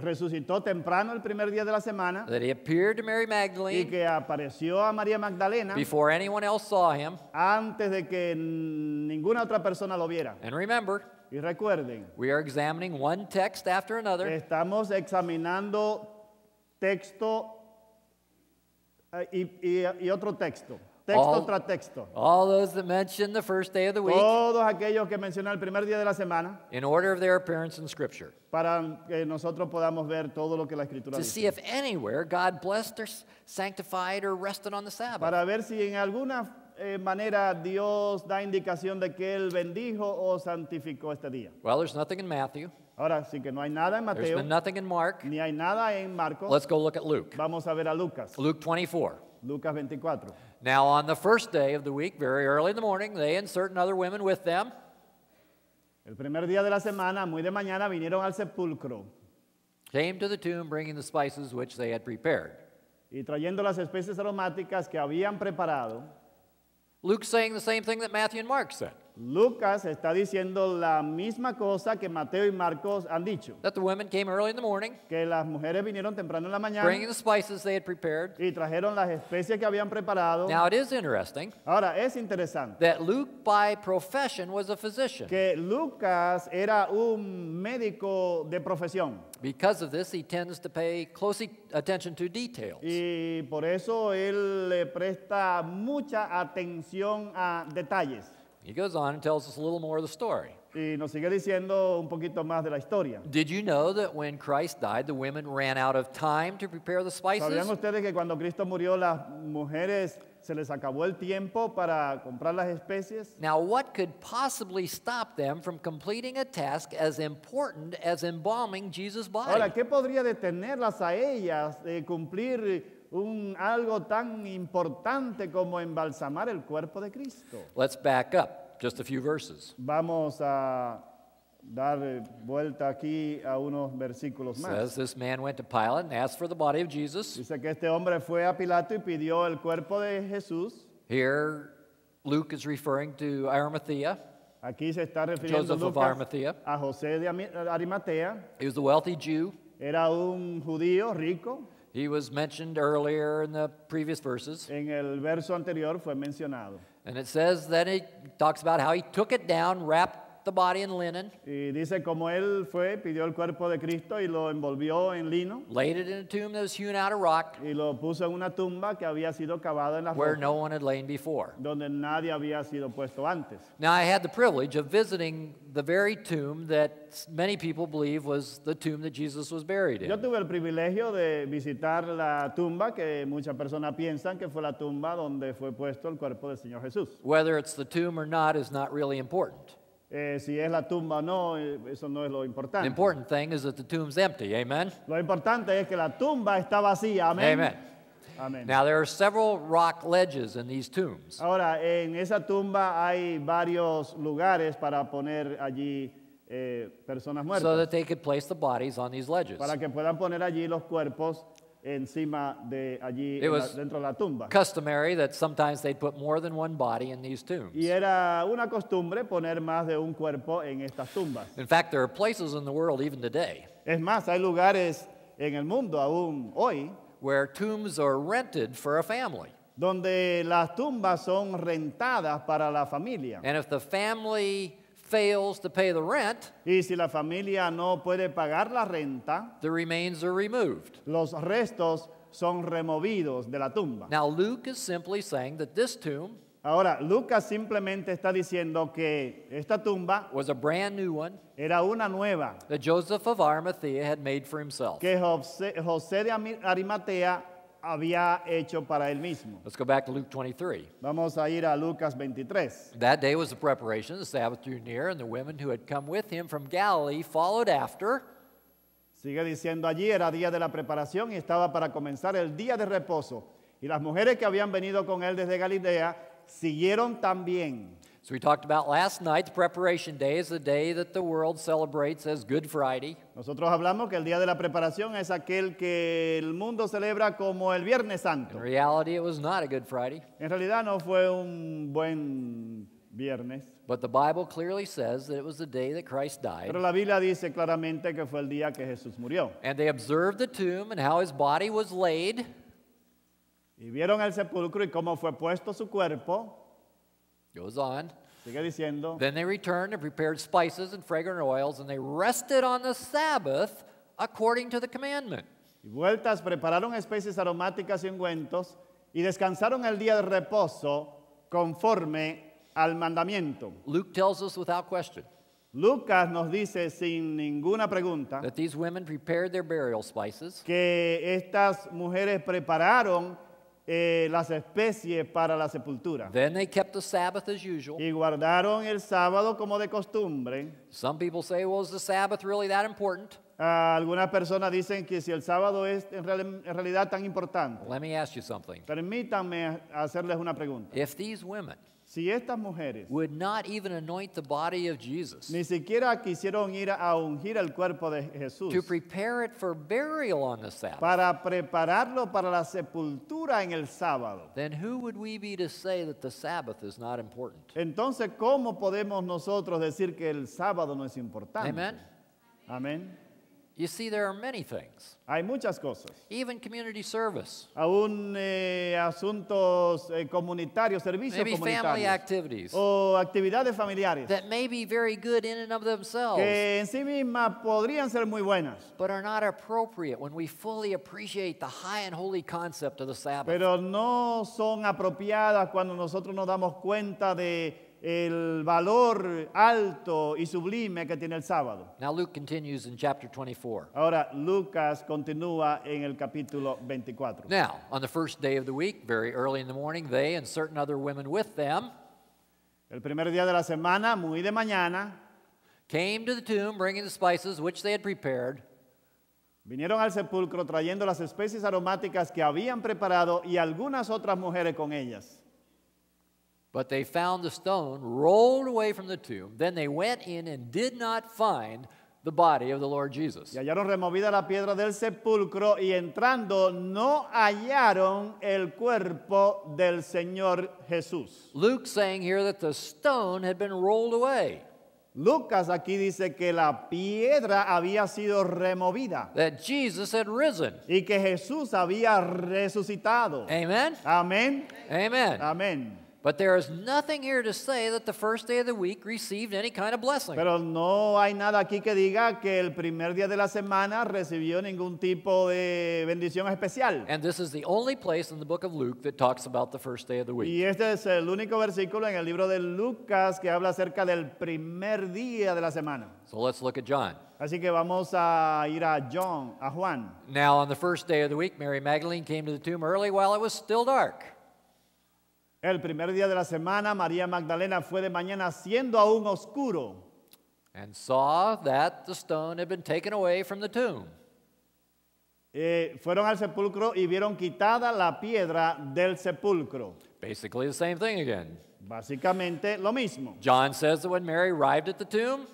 [SPEAKER 3] resucitó temprano el primer día de la semana
[SPEAKER 2] That he appeared to Mary
[SPEAKER 3] y
[SPEAKER 2] Magdalene
[SPEAKER 3] que apareció a María Magdalena
[SPEAKER 2] before anyone else saw him.
[SPEAKER 3] antes de que ninguna otra persona lo viera.
[SPEAKER 2] And remember,
[SPEAKER 3] Y recuerden,
[SPEAKER 2] we are examining one text after another.
[SPEAKER 3] estamos examinando texto y otro texto, texto tras texto.
[SPEAKER 2] All those that mention the first day of the week
[SPEAKER 3] Todos aquellos que mencionan el primer día de la semana,
[SPEAKER 2] in order of their appearance in Scripture.
[SPEAKER 3] para que nosotros podamos ver todo lo que la Escritura
[SPEAKER 2] To see
[SPEAKER 3] dice.
[SPEAKER 2] if anywhere God blessed or sanctified or rested on the Sabbath.
[SPEAKER 3] Para ver si en alguna manera Dios da indicación de que Él bendijo o santificó este día.
[SPEAKER 2] Well, there's nothing in Matthew.
[SPEAKER 3] Ahora sí que no hay nada en
[SPEAKER 2] There's
[SPEAKER 3] Mateo,
[SPEAKER 2] been nothing in Mark.
[SPEAKER 3] ni hay nada en Marcos.
[SPEAKER 2] Let's go look at Luke.
[SPEAKER 3] Vamos a ver a Lucas,
[SPEAKER 2] Luke 24.
[SPEAKER 3] Lucas 24.
[SPEAKER 2] Now, on the first day of the week, very early in the morning, they and certain other women with them
[SPEAKER 3] El primer día de la semana, muy de mañana, vinieron al sepulcro
[SPEAKER 2] came to the tomb bringing the spices which they had prepared.
[SPEAKER 3] y trayendo las especies aromáticas que habían preparado.
[SPEAKER 2] Luke's saying the same thing that Matthew and Mark said,
[SPEAKER 3] Lucas está diciendo la misma cosa que Mateo y Marcos han dicho,
[SPEAKER 2] that the women came early in the morning
[SPEAKER 3] que las mujeres vinieron temprano en la mañana
[SPEAKER 2] bringing the spices they had prepared.
[SPEAKER 3] y trajeron las especies que habían preparado.
[SPEAKER 2] Now, it is interesting
[SPEAKER 3] Ahora, es interesante
[SPEAKER 2] that Luke, by profession, was a physician.
[SPEAKER 3] que Lucas era un médico de profesión
[SPEAKER 2] Because of this, he tends to pay close attention to details.
[SPEAKER 3] y por eso él le presta mucha atención a detalles.
[SPEAKER 2] He goes on and tells us a little more of the story.
[SPEAKER 3] Y nos sigue diciendo un poquito más de la historia.
[SPEAKER 2] Did you know that when Christ died, the women ran out of time to prepare the
[SPEAKER 3] ¿Sabían
[SPEAKER 2] spices?
[SPEAKER 3] ustedes que cuando Cristo murió las mujeres se les acabó el tiempo para comprar las especies?
[SPEAKER 2] Now, what could possibly stop them from completing a task as important as embalming Jesus'
[SPEAKER 3] Ahora,
[SPEAKER 2] body?
[SPEAKER 3] ¿qué podría detenerlas a ellas de cumplir algo tan importante como embalsamar el cuerpo de Cristo?
[SPEAKER 2] Let's back up just a few verses.
[SPEAKER 3] Vamos a dar vuelta aquí a unos versículos
[SPEAKER 2] It
[SPEAKER 3] más.
[SPEAKER 2] says this man went to Pilate and asked for the body of Jesus.
[SPEAKER 3] Dice que este hombre fue a Pilato y pidió el cuerpo de Jesús.
[SPEAKER 2] Here, Luke is referring to Arimathea.
[SPEAKER 3] Aquí se está refiriendo
[SPEAKER 2] Joseph of
[SPEAKER 3] Lucas
[SPEAKER 2] Arimathea.
[SPEAKER 3] a José de Arimatea.
[SPEAKER 2] He was a wealthy Jew.
[SPEAKER 3] Era un judío rico.
[SPEAKER 2] He was mentioned earlier in the previous verses.
[SPEAKER 3] En el verso anterior fue mencionado.
[SPEAKER 2] And it says that he talks about how he took it down, wrapped the body in linen,
[SPEAKER 3] Y dice como él fue, pidió el cuerpo de Cristo y lo envolvió en lino
[SPEAKER 2] laid it in a tomb that was hewn out of rock
[SPEAKER 3] y lo puso en una tumba que había sido cavada en la
[SPEAKER 2] where
[SPEAKER 3] roca,
[SPEAKER 2] no one had lain before.
[SPEAKER 3] donde nadie había sido puesto antes.
[SPEAKER 2] Now, I had the privilege of visiting the very tomb that many people believe was the tomb that Jesus was buried
[SPEAKER 3] Yo
[SPEAKER 2] in.
[SPEAKER 3] tuve el privilegio de visitar la tumba que muchas personas piensan que fue la tumba donde fue puesto el cuerpo del Señor Jesús.
[SPEAKER 2] Whether it's the tomb or not is not really important.
[SPEAKER 3] Si es la tumba o no, eso no es lo
[SPEAKER 2] The
[SPEAKER 3] importante.
[SPEAKER 2] important thing is that the tomb's empty. Amen?
[SPEAKER 3] Lo importante es que la tumba está vacía. Amén.
[SPEAKER 2] Amen.
[SPEAKER 3] Amén.
[SPEAKER 2] Now, there are several rock ledges in these tombs.
[SPEAKER 3] Ahora, en esa tumba hay varios lugares para poner allí personas
[SPEAKER 2] So
[SPEAKER 3] muertas,
[SPEAKER 2] that they could place the bodies on these ledges.
[SPEAKER 3] para que puedan poner allí los cuerpos encima de allí
[SPEAKER 2] It was
[SPEAKER 3] dentro de la tumba.
[SPEAKER 2] Customary that sometimes they'd put more than one body in these tombs.
[SPEAKER 3] Y era una costumbre poner más de un cuerpo en estas tumbas.
[SPEAKER 2] In fact, there are places in the world even today
[SPEAKER 3] Es más, hay lugares en el mundo aún hoy
[SPEAKER 2] where tombs are rented for a family.
[SPEAKER 3] donde las tumbas son rentadas para la familia.
[SPEAKER 2] And if the family fails to pay the rent,
[SPEAKER 3] Y si la familia no puede pagar la renta,
[SPEAKER 2] the remains are removed.
[SPEAKER 3] los restos son removidos de la tumba.
[SPEAKER 2] Now, Luke is simply saying that this tomb
[SPEAKER 3] Ahora, Lucas simplemente está diciendo que esta tumba
[SPEAKER 2] was a brand new one
[SPEAKER 3] era una nueva
[SPEAKER 2] that Joseph of Arimathea had made for himself.
[SPEAKER 3] que José de Arimatea había hecho para él mismo.
[SPEAKER 2] Let's go back to Luke 23.
[SPEAKER 3] Vamos a ir a Lucas 23.
[SPEAKER 2] That day was the preparation, the Sabbath drew near, and the women who had come with him from Galilee followed after.
[SPEAKER 3] Sigue diciendo, allí era día de la preparación y estaba para comenzar el día de reposo. Y las mujeres que habían venido con él desde Galilea siguieron también.
[SPEAKER 2] So we talked about last night, the preparation day is the day that the world celebrates as Good Friday.
[SPEAKER 3] Nosotros hablamos que el día de la preparación es aquel que el mundo celebra como el Viernes
[SPEAKER 2] In
[SPEAKER 3] Santo.
[SPEAKER 2] reality, it was not a Good Friday,
[SPEAKER 3] En realidad no fue un buen viernes,
[SPEAKER 2] but the Bible clearly says that it was the day that Christ died.
[SPEAKER 3] pero la Biblia dice claramente que fue el día que Jesús murió.
[SPEAKER 2] And they observed the tomb and how his body was laid.
[SPEAKER 3] Y vieron el sepulcro y cómo fue puesto su cuerpo.
[SPEAKER 2] Goes on.
[SPEAKER 3] Sigue diciendo.
[SPEAKER 2] Then they returned and prepared spices and fragrant oils, and they rested on the Sabbath according to the commandment.
[SPEAKER 3] Y vueltas prepararon especies aromáticas y ungüentos y descansaron el día de reposo conforme al mandamiento.
[SPEAKER 2] Luke tells us without question
[SPEAKER 3] Lucas nos dice sin ninguna pregunta
[SPEAKER 2] that these women prepared their burial spices
[SPEAKER 3] que estas mujeres prepararon las especies para la sepultura
[SPEAKER 2] Then they kept the Sabbath as usual.
[SPEAKER 3] y guardaron el sábado como de costumbre.
[SPEAKER 2] Some people say, well, is the Sabbath really that important?
[SPEAKER 3] Algunas personas dicen que si el sábado es en realidad tan importante.
[SPEAKER 2] Let me ask you something.
[SPEAKER 3] Permítanme hacerles una pregunta.
[SPEAKER 2] If these women
[SPEAKER 3] Si estas mujeres
[SPEAKER 2] would not even anoint the body of Jesus
[SPEAKER 3] ni siquiera quisieron ir a ungir el cuerpo de Jesús
[SPEAKER 2] to prepare it for burial on the Sabbath,
[SPEAKER 3] para prepararlo para la sepultura en el sábado,
[SPEAKER 2] then who would we be to say that the Sabbath is not important?
[SPEAKER 3] entonces ¿cómo podemos nosotros decir que el sábado no es importante?
[SPEAKER 2] Amen?
[SPEAKER 3] Amén.
[SPEAKER 2] You see, there are many things,
[SPEAKER 3] Hay muchas cosas,
[SPEAKER 2] even community service,
[SPEAKER 3] aún asuntos comunitarios, servicios
[SPEAKER 2] maybe family
[SPEAKER 3] comunitarios
[SPEAKER 2] activities
[SPEAKER 3] o actividades familiares
[SPEAKER 2] that may be very good in and of themselves,
[SPEAKER 3] que en sí mismas podrían ser muy buenas,
[SPEAKER 2] but are not appropriate when we fully appreciate the high and holy concept of the Sabbath.
[SPEAKER 3] pero no son apropiadas cuando nosotros nos damos cuenta de el valor alto y sublime que tiene el sábado.
[SPEAKER 2] Now Luke continues in chapter 24.
[SPEAKER 3] Ahora, Lucas continúa en el capítulo 24.
[SPEAKER 2] Now, on the first day of the week, very early in the morning, they and certain other women with them
[SPEAKER 3] El primer día de la semana, muy de mañana,
[SPEAKER 2] came to the tomb bringing the spices which they had prepared.
[SPEAKER 3] vinieron al sepulcro trayendo las especies aromáticas que habían preparado y algunas otras mujeres con ellas.
[SPEAKER 2] But they found the stone rolled away from the tomb. Then they went in and did not find the body of the Lord Jesus.
[SPEAKER 3] Y hallaron removida la piedra del sepulcro y entrando no hallaron el cuerpo del Señor Jesús.
[SPEAKER 2] Luke saying here that the stone had been rolled away.
[SPEAKER 3] Lucas aquí dice que la piedra había sido removida
[SPEAKER 2] that Jesus had risen.
[SPEAKER 3] y que Jesús había resucitado.
[SPEAKER 2] Amen?
[SPEAKER 3] Amén.
[SPEAKER 2] Amen.
[SPEAKER 3] Amén.
[SPEAKER 2] But there is nothing here to say that the first day of the week received any kind of blessing.
[SPEAKER 3] Pero no hay nada aquí que diga que el primer día de la semana recibió ningún tipo de bendición especial.
[SPEAKER 2] And this is the only place in the book of Luke that talks about the first day of the week.
[SPEAKER 3] Y este es el único versículo en el libro de Lucas que habla acerca del primer día de la semana.
[SPEAKER 2] So let's look at John.
[SPEAKER 3] Así que vamos a ir a Juan.
[SPEAKER 2] Now, on the first day of the week, Mary Magdalene came to the tomb early while it was still dark.
[SPEAKER 3] El primer día de la semana, María Magdalena fue de mañana siendo aún oscuro
[SPEAKER 2] And saw that the stone had been taken away from the tomb.
[SPEAKER 3] Fueron al sepulcro y vieron quitada la piedra del sepulcro.
[SPEAKER 2] Basically the same thing again.
[SPEAKER 3] Básicamente lo mismo.
[SPEAKER 2] John says that when Mary arrived at the tomb,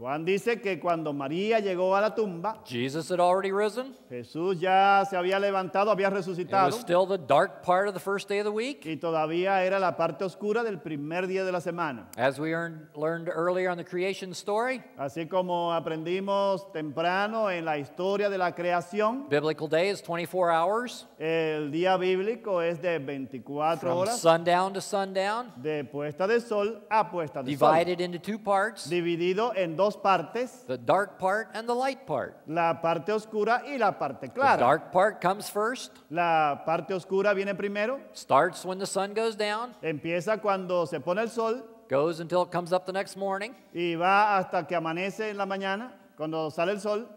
[SPEAKER 3] Juan dice que cuando María llegó a la tumba,
[SPEAKER 2] Jesus had already risen.
[SPEAKER 3] Jesús ya se había levantado, había
[SPEAKER 2] It
[SPEAKER 3] resucitado
[SPEAKER 2] was still the dark part of the first day of the week.
[SPEAKER 3] y todavía era la parte oscura del primer día de la semana.
[SPEAKER 2] As we learned earlier on the creation story,
[SPEAKER 3] Así como aprendimos temprano en la historia de la creación,
[SPEAKER 2] biblical day is 24 hours
[SPEAKER 3] el día bíblico es de 24
[SPEAKER 2] from
[SPEAKER 3] horas
[SPEAKER 2] sundown to sundown,
[SPEAKER 3] de puesta de sol a puesta de sol,
[SPEAKER 2] divided into two parts,
[SPEAKER 3] dividido en dos partes,
[SPEAKER 2] the dark part and the light part.
[SPEAKER 3] la parte oscura y la parte
[SPEAKER 2] The
[SPEAKER 3] clara.
[SPEAKER 2] dark part comes first,
[SPEAKER 3] La parte oscura viene primero,
[SPEAKER 2] starts when the sun goes down,
[SPEAKER 3] empieza cuando se pone el sol
[SPEAKER 2] goes until it comes up the next morning.
[SPEAKER 3] y va hasta que amanece en la mañana, cuando sale el sol,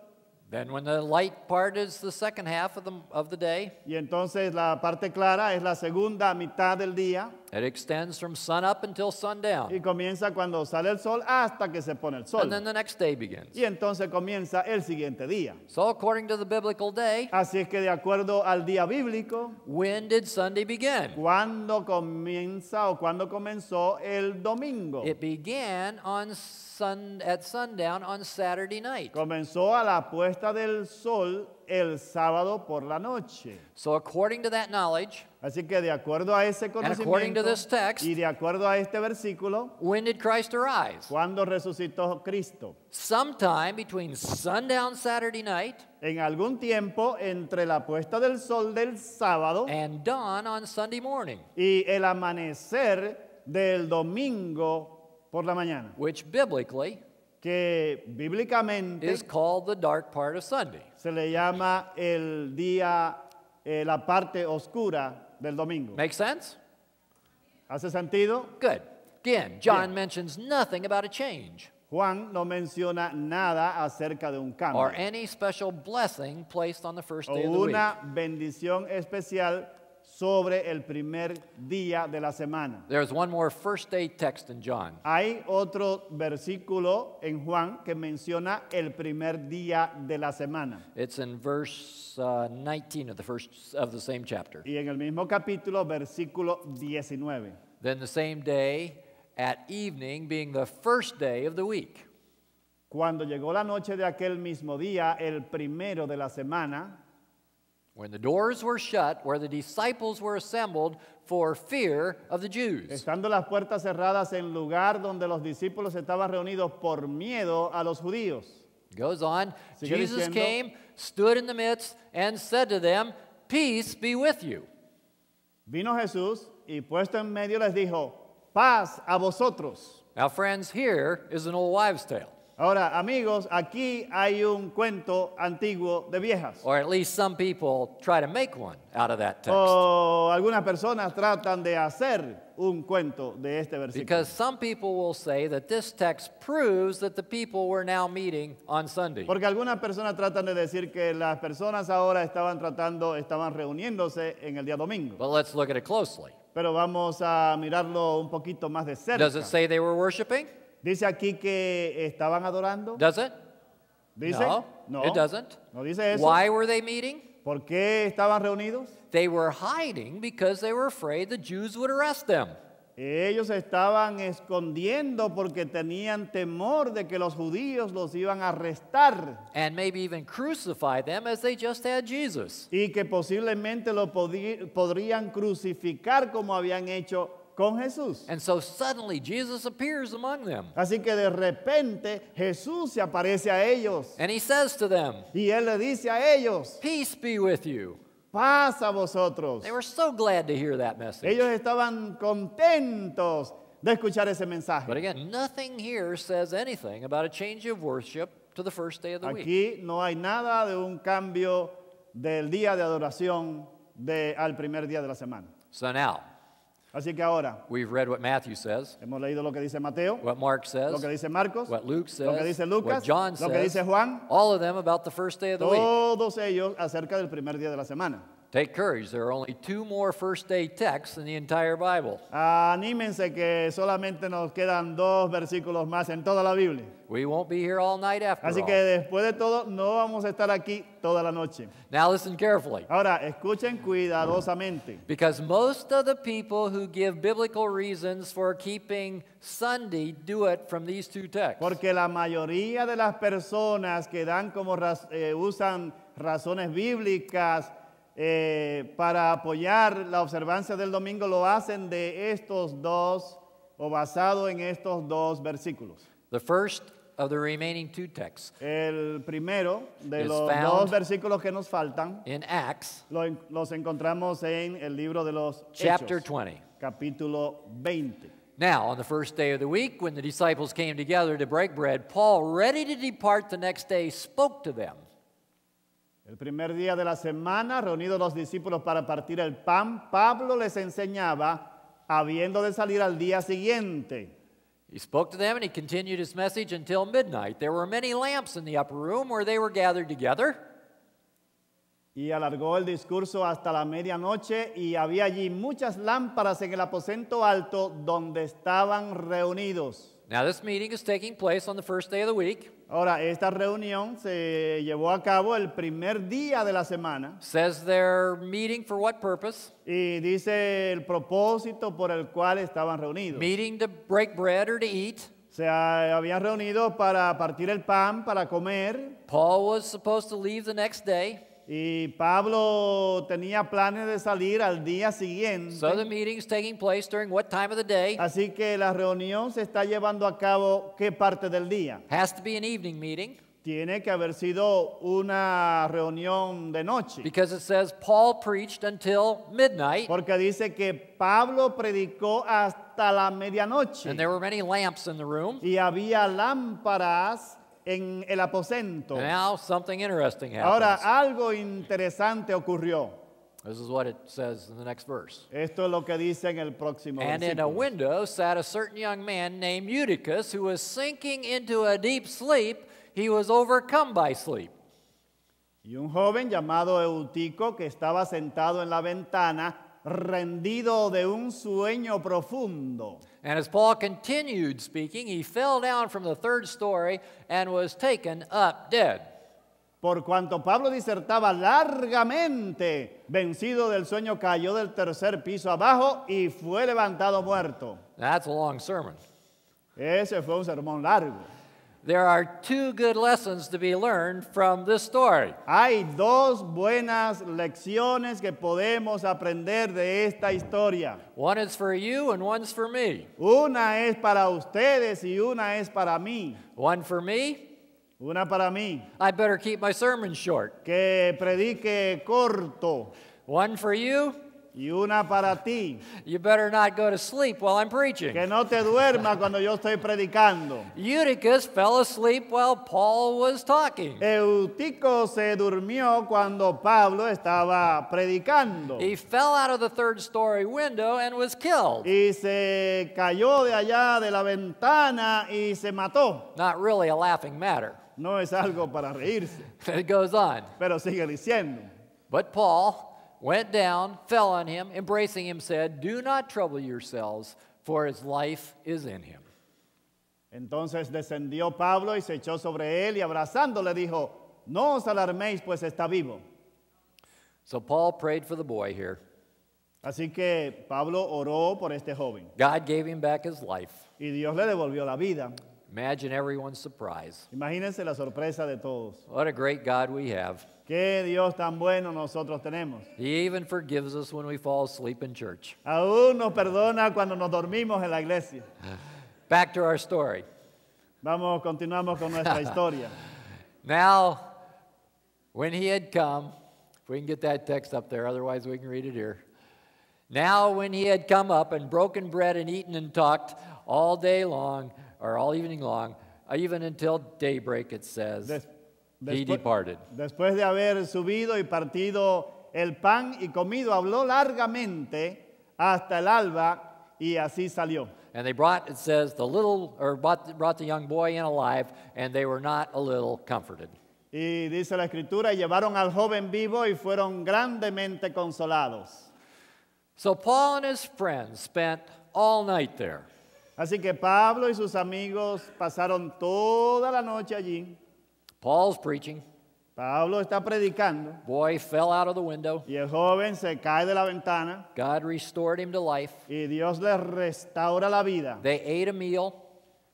[SPEAKER 2] Then when the light part is the second half of the day,
[SPEAKER 3] y entonces la parte clara es la segunda mitad del día
[SPEAKER 2] it extends from sun up until sundown.
[SPEAKER 3] y comienza cuando sale el sol hasta que se pone el sol.
[SPEAKER 2] And then the next day begins.
[SPEAKER 3] Y entonces comienza el siguiente día.
[SPEAKER 2] So according to the biblical day,
[SPEAKER 3] Así es que de acuerdo al día bíblico,
[SPEAKER 2] when did Sunday begin?
[SPEAKER 3] ¿cuándo comienza o cuándo comenzó el domingo?
[SPEAKER 2] It began at sundown on Saturday night.
[SPEAKER 3] Comenzó a la puesta del sol el sábado por la noche.
[SPEAKER 2] So according to that knowledge,
[SPEAKER 3] Así que de acuerdo a ese
[SPEAKER 2] according to
[SPEAKER 3] conocimiento
[SPEAKER 2] this text,
[SPEAKER 3] y de acuerdo a este versículo,
[SPEAKER 2] when did Christ arise?
[SPEAKER 3] ¿cuándo resucitó Cristo?
[SPEAKER 2] Sometime between sundown Saturday night
[SPEAKER 3] En algún tiempo entre la puesta del sol del sábado
[SPEAKER 2] and dawn on Sunday morning,
[SPEAKER 3] y el amanecer del domingo por la mañana,
[SPEAKER 2] which biblically
[SPEAKER 3] que bíblicamente
[SPEAKER 2] is called the dark part of Sunday.
[SPEAKER 3] se le llama el día, la parte oscura del domingo.
[SPEAKER 2] Make sense?
[SPEAKER 3] ¿Hace sentido?
[SPEAKER 2] Good. Again, John
[SPEAKER 3] Bien.
[SPEAKER 2] mentions nothing about a change
[SPEAKER 3] Juan no menciona nada acerca de un cambio
[SPEAKER 2] or any special blessing placed on the first
[SPEAKER 3] o
[SPEAKER 2] day of the week.
[SPEAKER 3] una bendición especial sobre el primer día de la semana.
[SPEAKER 2] There's one more first day text in John.
[SPEAKER 3] Hay otro versículo en Juan que menciona el primer día de la semana.
[SPEAKER 2] It's in verse 19 of the same chapter.
[SPEAKER 3] Y en el mismo capítulo, versículo 19.
[SPEAKER 2] Then the same day at evening, being the first day of the week.
[SPEAKER 3] Cuando llegó la noche de aquel mismo día, el primero de la semana,
[SPEAKER 2] When the doors were shut, where the disciples were assembled for fear of the Jews.
[SPEAKER 3] estando las puertas cerradas en lugar donde los discípulos estaban reunidos por miedo a los judíos.
[SPEAKER 2] Goes on,
[SPEAKER 3] Sigue
[SPEAKER 2] Jesus
[SPEAKER 3] diciendo,
[SPEAKER 2] came, stood in the midst, and said to them, Peace be with you.
[SPEAKER 3] Vino Jesús y puesto en medio les dijo, paz a vosotros.
[SPEAKER 2] Now, friends, here is an old wives' tale,
[SPEAKER 3] Ahora, amigos, aquí hay un cuento antiguo de viejas.
[SPEAKER 2] or at least some people try to make one out of that text.
[SPEAKER 3] O algunas personas tratan de hacer un cuento de este versículo.
[SPEAKER 2] Because some people will say that this text proves that the people were now meeting on Sunday.
[SPEAKER 3] Porque algunas personas tratan de decir que las personas ahora estaban reuniéndose en el día domingo.
[SPEAKER 2] But let's look at it closely.
[SPEAKER 3] Pero vamos a mirarlo un poquito más de cerca.
[SPEAKER 2] Does it say they were worshiping?
[SPEAKER 3] Dice aquí que estaban adorando.
[SPEAKER 2] Does it?
[SPEAKER 3] Dice,
[SPEAKER 2] No, it doesn't.
[SPEAKER 3] no dice eso.
[SPEAKER 2] Why were they meeting?
[SPEAKER 3] ¿Por qué estaban reunidos?
[SPEAKER 2] They were hiding because they were afraid the Jews would arrest them.
[SPEAKER 3] Ellos estaban escondiendo porque tenían temor de que los judíos los iban a arrestar
[SPEAKER 2] And maybe even crucify them as they just had Jesus.
[SPEAKER 3] y que posiblemente lo podrían crucificar como habían hecho con Jesús.
[SPEAKER 2] And so suddenly Jesus appears among them.
[SPEAKER 3] Así que de repente Jesús se aparece a ellos
[SPEAKER 2] And he says to them,
[SPEAKER 3] y él le dice a ellos,
[SPEAKER 2] "Peace be with you."
[SPEAKER 3] paz a vosotros.
[SPEAKER 2] They were so glad to hear that message.
[SPEAKER 3] Ellos estaban contentos de escuchar ese
[SPEAKER 2] But
[SPEAKER 3] mensaje.
[SPEAKER 2] again, nothing here says anything about a change of worship to the first day of the week.
[SPEAKER 3] Aquí no hay nada de un cambio del día de adoración al primer día de la semana.
[SPEAKER 2] So now,
[SPEAKER 3] Así que ahora
[SPEAKER 2] we've read what Matthew says,
[SPEAKER 3] hemos leído lo que dice Mateo,
[SPEAKER 2] what Mark says,
[SPEAKER 3] lo que dice Marcos,
[SPEAKER 2] what Luke
[SPEAKER 3] lo que
[SPEAKER 2] says,
[SPEAKER 3] dice Lucas,
[SPEAKER 2] what John
[SPEAKER 3] lo que
[SPEAKER 2] says,
[SPEAKER 3] dice Juan,
[SPEAKER 2] all of them about the first day of the week.
[SPEAKER 3] todos ellos acerca del primer día de la semana.
[SPEAKER 2] Take courage. There are only 2 more first day texts in the entire Bible.
[SPEAKER 3] Anímense que solamente nos quedan 2 versículos más en toda la Biblia.
[SPEAKER 2] We won't be here all night after
[SPEAKER 3] Así
[SPEAKER 2] all.
[SPEAKER 3] que después de todo no vamos a estar aquí toda la noche.
[SPEAKER 2] Now listen carefully.
[SPEAKER 3] Ahora, escuchen cuidadosamente.
[SPEAKER 2] Because most of the people who give biblical reasons for keeping Sunday do it from these 2 texts.
[SPEAKER 3] Porque la mayoría de las personas que dan como usan razones bíblicas para apoyar la observancia del domingo lo hacen de estos 2 o basado en estos 2 versículos.
[SPEAKER 2] The first of the remaining 2 texts
[SPEAKER 3] El primero de
[SPEAKER 2] Is
[SPEAKER 3] los
[SPEAKER 2] found
[SPEAKER 3] 2 versículos que nos faltan
[SPEAKER 2] in Acts
[SPEAKER 3] los encontramos en el libro de los
[SPEAKER 2] chapter
[SPEAKER 3] Hechos,
[SPEAKER 2] 20.
[SPEAKER 3] capítulo 20.
[SPEAKER 2] Now, on the first day of the week, when the disciples came together to break bread, Paul, ready to depart the next day, spoke to them.
[SPEAKER 3] El primer día de la semana, reunidos los discípulos para partir el pan, Pablo les enseñaba, habiendo de salir al día siguiente.
[SPEAKER 2] He spoke to them and he continued his message until midnight. There were many lamps in the upper room where they were gathered together.
[SPEAKER 3] Y alargó el discurso hasta la medianoche y había allí muchas lámparas en el aposento alto donde estaban reunidos.
[SPEAKER 2] Now, this meeting is taking place on the first day of the week.
[SPEAKER 3] Ahora, esta reunión se llevó a cabo el primer día de la semana
[SPEAKER 2] Says they're meeting for what purpose?
[SPEAKER 3] y dice el propósito por el cual estaban reunidos.
[SPEAKER 2] Meeting to break bread or to eat.
[SPEAKER 3] Se habían reunido para partir el pan, para comer,
[SPEAKER 2] Paul was supposed to leave the next day.
[SPEAKER 3] y Pablo tenía planes de salir al día siguiente.
[SPEAKER 2] So the meeting's taking place during what time of the day?
[SPEAKER 3] Así que la reunión se está llevando a cabo, ¿qué parte del día?
[SPEAKER 2] Has to be an evening meeting
[SPEAKER 3] Tiene que haber sido una reunión de noche.
[SPEAKER 2] because it says Paul preached until midnight
[SPEAKER 3] Porque dice que Pablo predicó hasta la medianoche.
[SPEAKER 2] and there were many lamps in the room.
[SPEAKER 3] Y había lámparas en el aposento.
[SPEAKER 2] Now something interesting
[SPEAKER 3] Ahora,
[SPEAKER 2] happens.
[SPEAKER 3] algo interesante ocurrió.
[SPEAKER 2] This is what it says in the next verse.
[SPEAKER 3] Esto es lo que dice en el próximo
[SPEAKER 2] And in a
[SPEAKER 3] versículo.
[SPEAKER 2] window sat a certain young man named Eutychus, who was sinking into a deep sleep. He was overcome by sleep.
[SPEAKER 3] Y un joven llamado Eutico que estaba sentado en la ventana, rendido de un sueño profundo.
[SPEAKER 2] And as Paul continued speaking, he fell down from the 3rd story and was taken up dead.
[SPEAKER 3] Por cuanto Pablo disertaba largamente, vencido del sueño, cayó del 3er piso abajo y fue levantado muerto.
[SPEAKER 2] That's a long sermon.
[SPEAKER 3] Ese fue un sermón largo.
[SPEAKER 2] There are 2 good lessons to be learned from this story.
[SPEAKER 3] Hay 2 buenas lecciones que podemos aprender de esta historia.
[SPEAKER 2] One is for you and one's for me.
[SPEAKER 3] Una es para ustedes y una es para mí.
[SPEAKER 2] One for me,
[SPEAKER 3] Una para mí,
[SPEAKER 2] I better keep my sermon short.
[SPEAKER 3] que predique corto.
[SPEAKER 2] One for you,
[SPEAKER 3] Y una para ti,
[SPEAKER 2] you better not go to sleep while I'm preaching.
[SPEAKER 3] que no te duermas cuando yo estoy predicando.
[SPEAKER 2] Eutychus fell asleep while Paul was talking.
[SPEAKER 3] Eutico se durmió cuando Pablo estaba predicando.
[SPEAKER 2] He fell out of the 3rd story window and was killed.
[SPEAKER 3] Y se cayó de allá de la ventana y se mató.
[SPEAKER 2] Not really a laughing matter.
[SPEAKER 3] No es algo para reírse,
[SPEAKER 2] It goes on.
[SPEAKER 3] pero sigue diciendo.
[SPEAKER 2] But Paul went down, fell on him, embracing him, said, "Do not trouble yourselves, for his life is in him."
[SPEAKER 3] Entonces descendió Pablo y se echó sobre él y abrazándole dijo, no os alarméis, pues está vivo.
[SPEAKER 2] So Paul prayed for the boy here.
[SPEAKER 3] Así que Pablo oró por este joven
[SPEAKER 2] God gave him back his life.
[SPEAKER 3] y Dios le devolvió la vida.
[SPEAKER 2] Imagine everyone's surprise.
[SPEAKER 3] Imagínense la sorpresa de todos.
[SPEAKER 2] What a great God we have.
[SPEAKER 3] Qué Dios tan bueno nosotros tenemos.
[SPEAKER 2] He even forgives us when we fall asleep in church.
[SPEAKER 3] Aún nos perdona cuando nos dormimos en la iglesia.
[SPEAKER 2] Back to our story.
[SPEAKER 3] Continuamos con nuestra historia.
[SPEAKER 2] Now, when he had come, if we can get that text up there, otherwise we can read it here. Now, when he had come up and broken bread and eaten and talked all day long, or all evening long, even until daybreak, it says, he departed.
[SPEAKER 3] Después de haber subido y partido el pan y comido, habló largamente hasta el alba y así salió.
[SPEAKER 2] And they brought, it says, brought the young boy in alive, and they were not a little comforted.
[SPEAKER 3] Y dice la escritura, y llevaron al joven vivo y fueron grandemente consolados.
[SPEAKER 2] So Paul and his friends spent all night there.
[SPEAKER 3] Así que Pablo y sus amigos pasaron toda la noche allí.
[SPEAKER 2] Paul's preaching.
[SPEAKER 3] Pablo está predicando.
[SPEAKER 2] Boy fell out of the window.
[SPEAKER 3] Y el joven se cae de la ventana.
[SPEAKER 2] God restored him to life.
[SPEAKER 3] Y Dios le restaura la vida.
[SPEAKER 2] They ate a meal.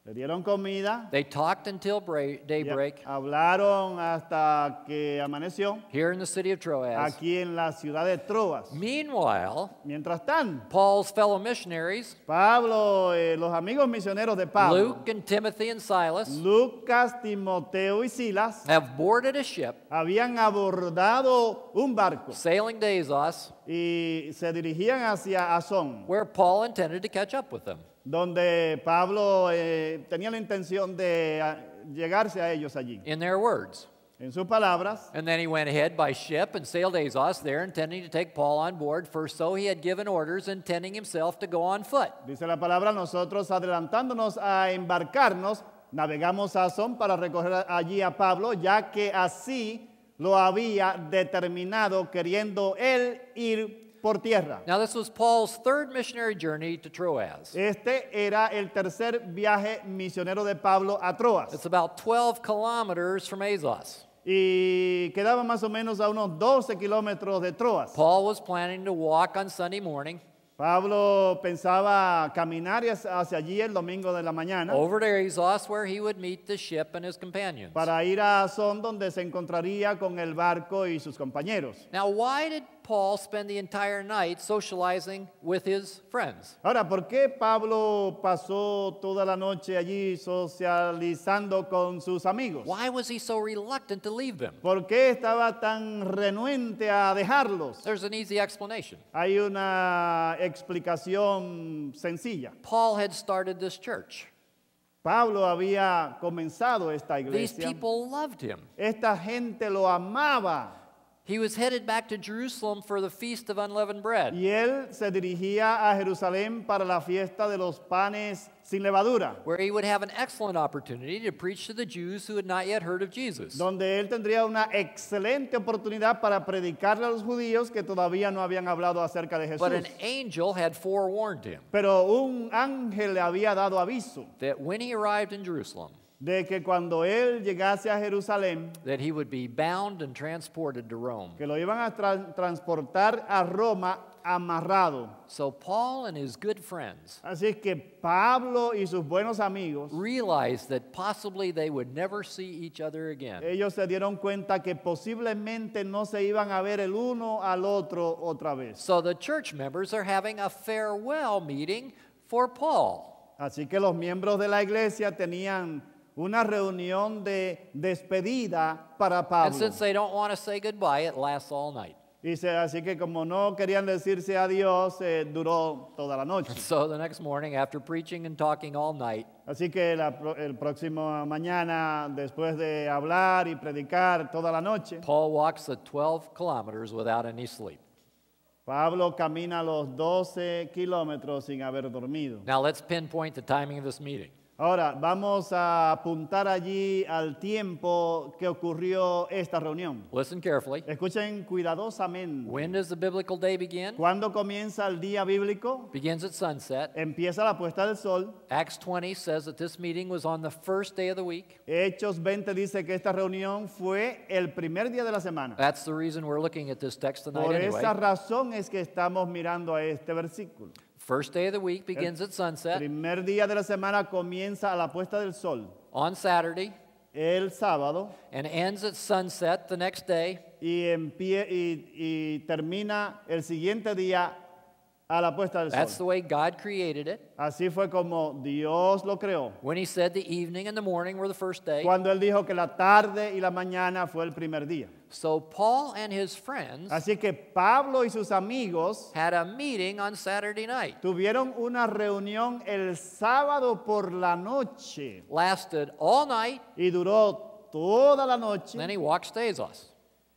[SPEAKER 3] Le dieron comida.
[SPEAKER 2] They talked until daybreak.
[SPEAKER 3] Hablaron hasta que amaneció.
[SPEAKER 2] Here in the city of Troas.
[SPEAKER 3] Aquí en la ciudad de Troas.
[SPEAKER 2] Meanwhile,
[SPEAKER 3] mientras tanto,
[SPEAKER 2] Paul's fellow missionaries,
[SPEAKER 3] Pablo, los amigos misioneros de Pablo,
[SPEAKER 2] Luke and Timothy and Silas,
[SPEAKER 3] Lucas, Timoteo y Silas,
[SPEAKER 2] have boarded a ship,
[SPEAKER 3] habían abordado un barco,
[SPEAKER 2] sailing to Assos,
[SPEAKER 3] y se dirigían hacia Asón,
[SPEAKER 2] where Paul intended to catch up with them.
[SPEAKER 3] Donde Pablo tenía la intención de llegarse a ellos allí.
[SPEAKER 2] In their words.
[SPEAKER 3] En sus palabras.
[SPEAKER 2] And then he went ahead by ship and sailed to Assos there, intending to take Paul on board, for so he had given orders, intending himself to go on foot.
[SPEAKER 3] Dice la palabra, nosotros adelantándonos a embarcarnos, navegamos a Asón para recoger allí a Pablo, ya que así lo había determinado, queriendo él ir por tierra.
[SPEAKER 2] Now this was Paul's third missionary journey to Troas.
[SPEAKER 3] Este era el tercer viaje misionero de Pablo a Troas.
[SPEAKER 2] It's about 12 kilometers from Assos.
[SPEAKER 3] Y quedaba más o menos a unos 12 kilómetros de Troas.
[SPEAKER 2] Paul was planning to walk on Sunday morning.
[SPEAKER 3] Pablo pensaba caminar hacia allí el domingo de la mañana.
[SPEAKER 2] Over to Assos, where he would meet the ship and his companions.
[SPEAKER 3] Para ir a Asón, donde se encontraría con el barco y sus compañeros.
[SPEAKER 2] Now, why did Paul spend the entire night socializing with his friends?
[SPEAKER 3] Ahora, ¿por qué Pablo pasó toda la noche allí socializando con sus amigos?
[SPEAKER 2] Why was he so reluctant to leave them?
[SPEAKER 3] ¿Por qué estaba tan renuente a dejarlos?
[SPEAKER 2] There's an easy explanation.
[SPEAKER 3] Hay una explicación sencilla.
[SPEAKER 2] Paul had started this church.
[SPEAKER 3] Pablo había comenzado esta
[SPEAKER 2] These
[SPEAKER 3] iglesia.
[SPEAKER 2] people loved him.
[SPEAKER 3] Esta gente lo amaba.
[SPEAKER 2] He was headed back to Jerusalem for the Feast of Unleavened Bread,
[SPEAKER 3] Y él se dirigía a Jerusalén para la fiesta de los panes sin levadura,
[SPEAKER 2] where he would have an excellent opportunity to preach to the Jews who had not yet heard of Jesus.
[SPEAKER 3] donde él tendría una excelente oportunidad para predicarle a los judíos que todavía no habían hablado acerca de
[SPEAKER 2] But
[SPEAKER 3] Jesús.
[SPEAKER 2] an angel had forewarned him
[SPEAKER 3] Pero un ángel le había dado aviso
[SPEAKER 2] that when he arrived in Jerusalem,
[SPEAKER 3] de que cuando él llegase a Jerusalén,
[SPEAKER 2] that he would be bound and transported to Rome.
[SPEAKER 3] que lo iban a transportar a Roma amarrado.
[SPEAKER 2] So Paul and his good friends
[SPEAKER 3] Así que Pablo y sus buenos amigos,
[SPEAKER 2] realized that possibly they would never see each other again.
[SPEAKER 3] ellos se dieron cuenta que posiblemente no se iban a ver el uno al otro otra vez.
[SPEAKER 2] So the church members are having a farewell meeting for Paul.
[SPEAKER 3] Así que los miembros de la iglesia tenían una reunión de despedida para
[SPEAKER 2] And
[SPEAKER 3] Pablo.
[SPEAKER 2] since they don't want to say goodbye, it lasts all night.
[SPEAKER 3] Así que como no querían decirse adiós, duró toda la noche.
[SPEAKER 2] So the next morning, after preaching and talking all night,
[SPEAKER 3] Así que el próximo mañana, después de hablar y predicar toda la noche,
[SPEAKER 2] Paul walks the 12 kilometers without any sleep.
[SPEAKER 3] Pablo camina los 12 kilómetros sin haber dormido.
[SPEAKER 2] Now let's pinpoint the timing of this meeting.
[SPEAKER 3] Ahora, vamos a apuntar allí al tiempo que ocurrió esta reunión.
[SPEAKER 2] Listen carefully.
[SPEAKER 3] Escuchen cuidadosamente.
[SPEAKER 2] When does the biblical day begin?
[SPEAKER 3] ¿Cuándo comienza el día bíblico?
[SPEAKER 2] Begins at sunset.
[SPEAKER 3] Empieza la puesta del sol.
[SPEAKER 2] Acts 20 says that this meeting was on the first day of the week.
[SPEAKER 3] Hechos 20 dice que esta reunión fue el primer día de la semana.
[SPEAKER 2] That's the reason we're looking at this text tonight
[SPEAKER 3] Por
[SPEAKER 2] anyway.
[SPEAKER 3] esa razón es que estamos mirando a este versículo.
[SPEAKER 2] first day of the week begins at sunset.
[SPEAKER 3] Primer día de la semana comienza a la puesta del sol.
[SPEAKER 2] On Saturday
[SPEAKER 3] El sábado
[SPEAKER 2] and ends at sunset the next day.
[SPEAKER 3] y termina el siguiente día a la puesta del
[SPEAKER 2] That's the
[SPEAKER 3] sol.
[SPEAKER 2] way God created it.
[SPEAKER 3] Así fue como Dios lo creó.
[SPEAKER 2] When he said the evening and the morning were the first day.
[SPEAKER 3] Cuando Él dijo que la tarde y la mañana fue el primer día.
[SPEAKER 2] So Paul and his friends
[SPEAKER 3] Así que Pablo y sus amigos
[SPEAKER 2] had a meeting on Saturday night.
[SPEAKER 3] tuvieron una reunión el sábado por la noche
[SPEAKER 2] Lasted all night.
[SPEAKER 3] y duró toda la noche.
[SPEAKER 2] Then he walked Stazos.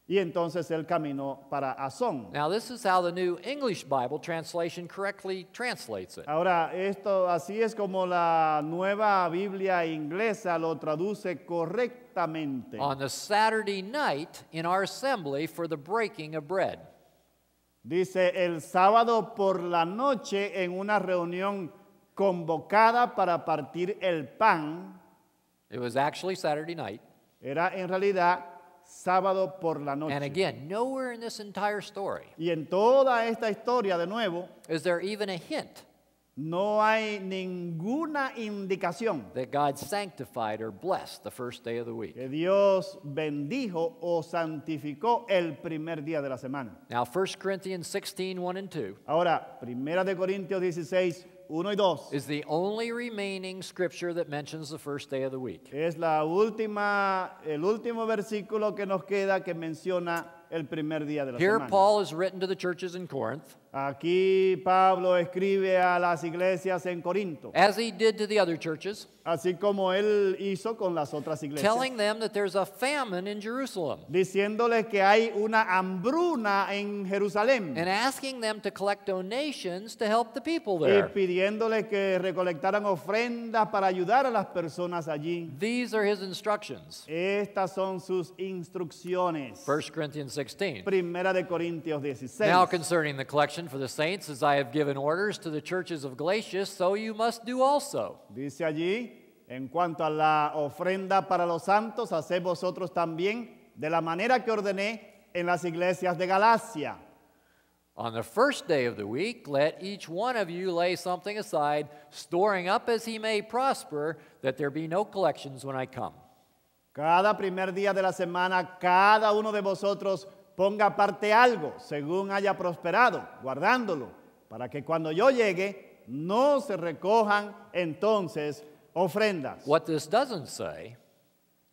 [SPEAKER 3] Y entonces él caminó para Azón.
[SPEAKER 2] Now this is how the New English Bible translation correctly translates it.
[SPEAKER 3] Ahora, esto así es como la nueva Biblia inglesa lo traduce correctamente.
[SPEAKER 2] On the Saturday night in our assembly for the breaking of bread.
[SPEAKER 3] Dice el sábado por la noche en una reunión convocada para partir el pan.
[SPEAKER 2] It was actually Saturday night.
[SPEAKER 3] Era en realidad sábado por la noche.
[SPEAKER 2] And again, nowhere in this entire story
[SPEAKER 3] Y en toda esta historia, de nuevo,
[SPEAKER 2] is there even a hint
[SPEAKER 3] no hay ninguna indicación
[SPEAKER 2] that God sanctified or blessed the first day of the week.
[SPEAKER 3] que Dios bendijo o santificó el primer día de la semana.
[SPEAKER 2] Now 1 Corinthians 16, 1 and 2
[SPEAKER 3] Ahora, Primera de Corintios 16, 1 y 2
[SPEAKER 2] is the only remaining scripture that mentions the first day of the week.
[SPEAKER 3] es el último versículo que nos queda que menciona el primer día de la
[SPEAKER 2] Here
[SPEAKER 3] semana.
[SPEAKER 2] Paul is written to the churches in Corinth,
[SPEAKER 3] Aquí Pablo escribe a las iglesias en Corinto,
[SPEAKER 2] as he did to the other churches,
[SPEAKER 3] así como él hizo con las otras iglesias,
[SPEAKER 2] telling them that there's a famine in Jerusalem
[SPEAKER 3] diciéndoles que hay una hambruna en Jerusalén
[SPEAKER 2] and asking them to collect donations to help the people
[SPEAKER 3] y
[SPEAKER 2] there.
[SPEAKER 3] pidiéndoles que recolectaran ofrendas para ayudar a las personas allí.
[SPEAKER 2] These are his instructions.
[SPEAKER 3] Estas son sus instrucciones.
[SPEAKER 2] 1 Corinthians 16.
[SPEAKER 3] Primera de Corintios 16.
[SPEAKER 2] Now concerning the collection for the saints, as I have given orders to the churches of Galatia, so you must do also.
[SPEAKER 3] Dice allí, en cuanto a la ofrenda para los santos, haced vosotros también de la manera que ordené en las iglesias de Galacia.
[SPEAKER 2] On the first day of the week, let each one of you lay something aside, storing up as he may prosper, that there be no collections when I come.
[SPEAKER 3] Cada primer día de la semana, cada uno de vosotros ponga aparte algo, según haya prosperado, guardándolo, para que cuando yo llegue, no se recojan entonces ofrendas.
[SPEAKER 2] What this doesn't say,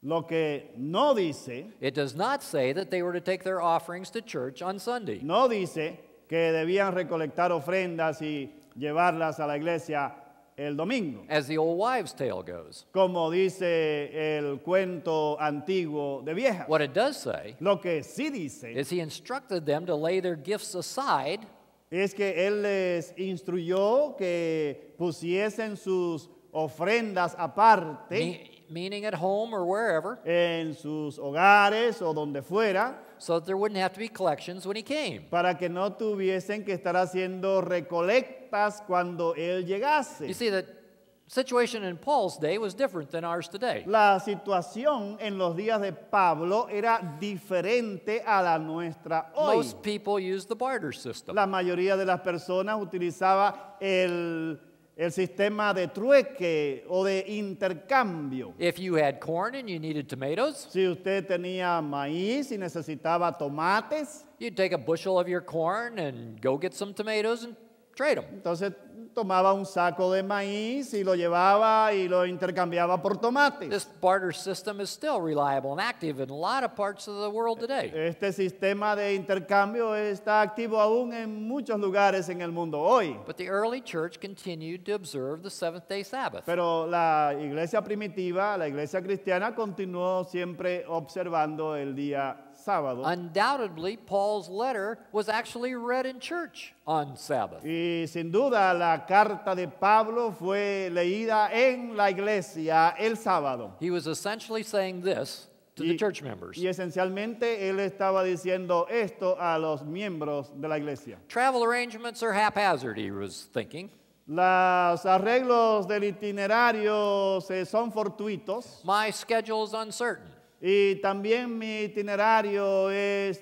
[SPEAKER 3] Lo que no dice,
[SPEAKER 2] it does not say that they were to take their offerings to church on Sunday.
[SPEAKER 3] no dice que debían recolectar ofrendas y llevarlas a la iglesia el domingo.
[SPEAKER 2] As the old wives' tale goes.
[SPEAKER 3] Como dice el cuento antiguo de viejas.
[SPEAKER 2] What it does say
[SPEAKER 3] Lo que sí dice
[SPEAKER 2] is he instructed them to lay their gifts aside
[SPEAKER 3] es que él les instruyó que pusiesen sus ofrendas aparte
[SPEAKER 2] meaning at home or wherever,
[SPEAKER 3] en sus hogares o donde fuera,
[SPEAKER 2] so that there wouldn't have to be collections when he came.
[SPEAKER 3] para que no tuviesen que estar haciendo recolectas cuando él llegase.
[SPEAKER 2] You see, the situation in Paul's day was different than ours today.
[SPEAKER 3] La situación en los días de Pablo era diferente a la nuestra hoy.
[SPEAKER 2] Most people use the barter system.
[SPEAKER 3] La mayoría de las personas utilizaba el sistema de trueque o de intercambio.
[SPEAKER 2] If you had corn and you needed tomatoes,
[SPEAKER 3] Si usted tenía maíz y necesitaba tomates,
[SPEAKER 2] you'd take a bushel of your corn and go get some tomatoes and trade them.
[SPEAKER 3] entonces tomaba un saco de maíz y lo llevaba y lo intercambiaba por tomates.
[SPEAKER 2] This barter system is still reliable and active in a lot of parts of the world today.
[SPEAKER 3] Este sistema de intercambio está activo aún en muchos lugares en el mundo hoy.
[SPEAKER 2] But the early church continued to observe the seventh-day Sabbath.
[SPEAKER 3] Pero la iglesia primitiva, la iglesia cristiana, continuó siempre observando el día sábado.
[SPEAKER 2] Undoubtedly, Paul's letter was actually read in church on Sabbath.
[SPEAKER 3] Y sin duda la carta de Pablo fue leída en la iglesia el sábado.
[SPEAKER 2] He was essentially saying this to the church members.
[SPEAKER 3] Y esencialmente él estaba diciendo esto a los miembros de la iglesia.
[SPEAKER 2] Travel arrangements are haphazard, he was thinking.
[SPEAKER 3] Los arreglos del itinerario son fortuitos.
[SPEAKER 2] My schedule is uncertain.
[SPEAKER 3] Y también mi itinerario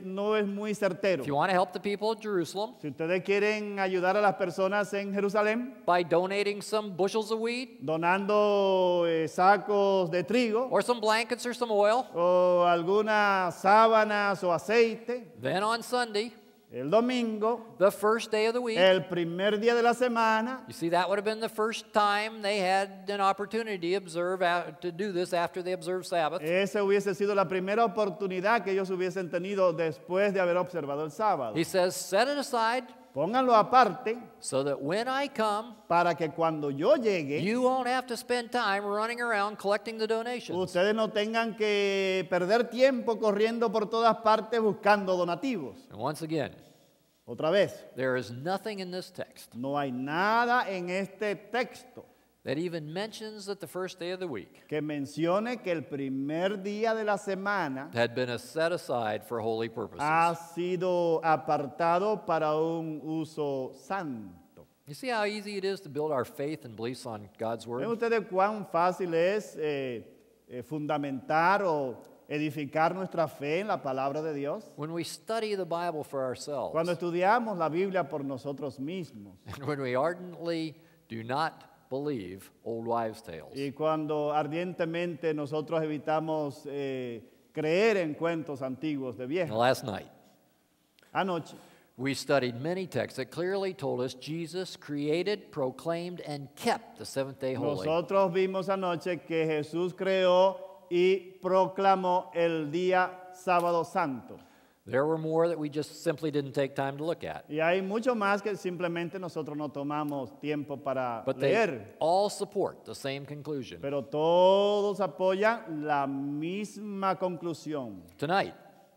[SPEAKER 3] no es muy certero.
[SPEAKER 2] If you want to help the people of Jerusalem
[SPEAKER 3] Si ustedes quieren ayudar a las personas en Jerusalén,
[SPEAKER 2] by donating some bushels of wheat
[SPEAKER 3] donando sacos de trigo
[SPEAKER 2] or some blankets or some oil,
[SPEAKER 3] o algunas sábanas o aceite,
[SPEAKER 2] then on Sunday,
[SPEAKER 3] el domingo,
[SPEAKER 2] the first day of the week,
[SPEAKER 3] el primer día de la semana,
[SPEAKER 2] you see, that would have been the first time they had an opportunity to do this after they observed Sabbath.
[SPEAKER 3] ese hubiese sido la primera oportunidad que ellos hubiesen tenido después de haber observado el sábado.
[SPEAKER 2] He says, set it aside
[SPEAKER 3] Pónganlo aparte
[SPEAKER 2] so that when I come,
[SPEAKER 3] para que cuando yo llegue,
[SPEAKER 2] you won't have to spend time running around collecting the donations.
[SPEAKER 3] ustedes no tengan que perder tiempo corriendo por todas partes buscando donativos.
[SPEAKER 2] And once again,
[SPEAKER 3] Otra vez,
[SPEAKER 2] there is nothing in this text
[SPEAKER 3] no hay nada en este texto
[SPEAKER 2] that even mentions that the first day of the week
[SPEAKER 3] que mencione que el primer día de la semana
[SPEAKER 2] had been set aside for holy purposes.
[SPEAKER 3] ha sido apartado para un uso santo.
[SPEAKER 2] You see how easy it is to build our faith and beliefs on God's
[SPEAKER 3] ¿Ven
[SPEAKER 2] Word?
[SPEAKER 3] ustedes cuán fácil es fundamentar o edificar nuestra fe en la palabra de Dios?
[SPEAKER 2] When we study the Bible for ourselves,
[SPEAKER 3] Cuando estudiamos la Biblia por nosotros mismos
[SPEAKER 2] and when we ardently do not believe old wives' tales,
[SPEAKER 3] y cuando ardientemente nosotros evitamos creer en cuentos antiguos de
[SPEAKER 2] Now,
[SPEAKER 3] viejos.
[SPEAKER 2] last night,
[SPEAKER 3] Anoche
[SPEAKER 2] we studied many texts that clearly told us Jesus created, proclaimed, and kept the seventh day holy.
[SPEAKER 3] nosotros vimos anoche que Jesús creó y proclamó el día sábado santo.
[SPEAKER 2] There were more that we just simply didn't take time to look at.
[SPEAKER 3] Y hay mucho más que simplemente nosotros no tomamos tiempo para
[SPEAKER 2] But they
[SPEAKER 3] leer.
[SPEAKER 2] all support the same conclusion.
[SPEAKER 3] Pero todos apoyan la misma conclusión.
[SPEAKER 2] Tonight,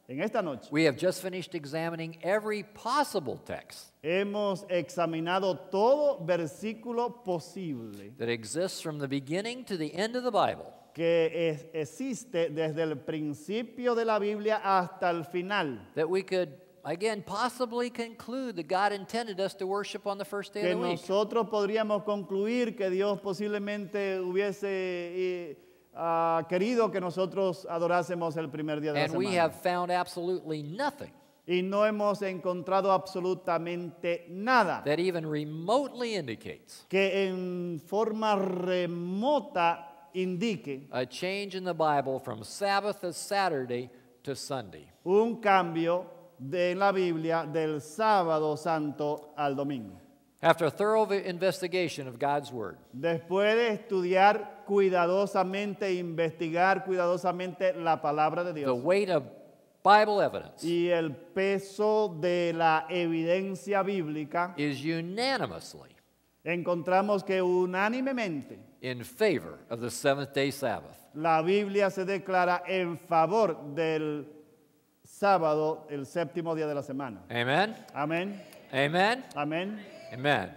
[SPEAKER 3] En esta noche
[SPEAKER 2] we have just finished examining every possible text
[SPEAKER 3] hemos examinado todo versículo posible
[SPEAKER 2] that exists from the beginning to the end of the Bible
[SPEAKER 3] que existe desde el principio de la Biblia hasta el final,
[SPEAKER 2] that we could, again, possibly conclude that God intended us to worship on the first day
[SPEAKER 3] que
[SPEAKER 2] of the week.
[SPEAKER 3] nosotros podríamos concluir que Dios posiblemente hubiese querido que nosotros adorásemos el primer día de la
[SPEAKER 2] And we
[SPEAKER 3] semana.
[SPEAKER 2] have found absolutely nothing
[SPEAKER 3] Y no hemos encontrado absolutamente nada
[SPEAKER 2] that even remotely indicates
[SPEAKER 3] que en forma remota indique
[SPEAKER 2] a change in the Bible from Sabbath as Saturday to Sunday.
[SPEAKER 3] un cambio en la Biblia del sábado santo al domingo.
[SPEAKER 2] After a thorough investigation of God's Word,
[SPEAKER 3] Después de estudiar cuidadosamente, investigar cuidadosamente la palabra de
[SPEAKER 2] the
[SPEAKER 3] Dios
[SPEAKER 2] weight of Bible evidence
[SPEAKER 3] y el peso de la evidencia bíblica,
[SPEAKER 2] is unanimously
[SPEAKER 3] encontramos que unánimemente
[SPEAKER 2] in favor of the seventh day Sabbath.
[SPEAKER 3] la Biblia se declara en favor del sábado, el séptimo día de la semana.
[SPEAKER 2] Amen?
[SPEAKER 3] Amén,
[SPEAKER 2] Amen?
[SPEAKER 3] amén.
[SPEAKER 2] Amen.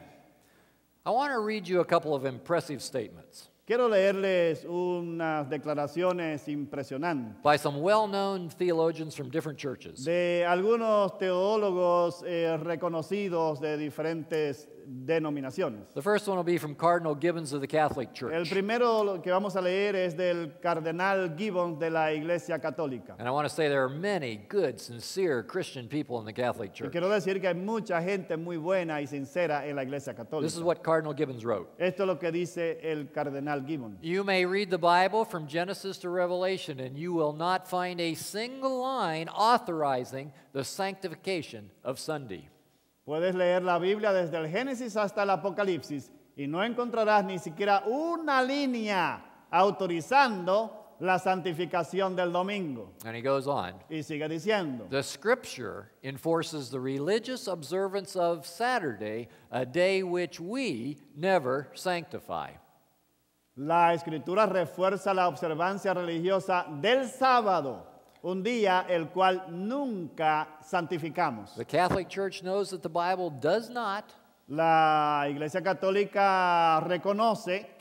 [SPEAKER 2] I want to read you a couple of impressive statements
[SPEAKER 3] Quiero leerles unas declaraciones impresionantes
[SPEAKER 2] by some well-known theologians from different churches.
[SPEAKER 3] de algunos teólogos reconocidos de diferentes denominaciones.
[SPEAKER 2] The first one will be from Cardinal Gibbons of the Catholic
[SPEAKER 3] El
[SPEAKER 2] Church.
[SPEAKER 3] primero que vamos a leer es del cardenal Gibbons de la Iglesia Católica.
[SPEAKER 2] And I want to say there are many good, sincere Christian people in the Catholic
[SPEAKER 3] Y
[SPEAKER 2] Church.
[SPEAKER 3] quiero decir que hay mucha gente muy buena y sincera en la Iglesia
[SPEAKER 2] This is
[SPEAKER 3] Católica.
[SPEAKER 2] what Cardinal Gibbons wrote.
[SPEAKER 3] Esto es lo que dice el cardenal Gibbons.
[SPEAKER 2] You may read the Bible from Genesis to Revelation, and you will not find a single line authorizing the sanctification of Sunday.
[SPEAKER 3] Puedes leer la Biblia desde el Génesis hasta el Apocalipsis y no encontrarás ni siquiera una línea autorizando la santificación del domingo.
[SPEAKER 2] And he goes on.
[SPEAKER 3] Y sigue diciendo,
[SPEAKER 2] The scripture enforces the religious observance of Saturday, a day which we never sanctify.
[SPEAKER 3] la Escritura refuerza la observancia religiosa del sábado, un día el cual nunca santificamos.
[SPEAKER 2] The Catholic Church knows that the Bible does not
[SPEAKER 3] La Iglesia Católica reconoce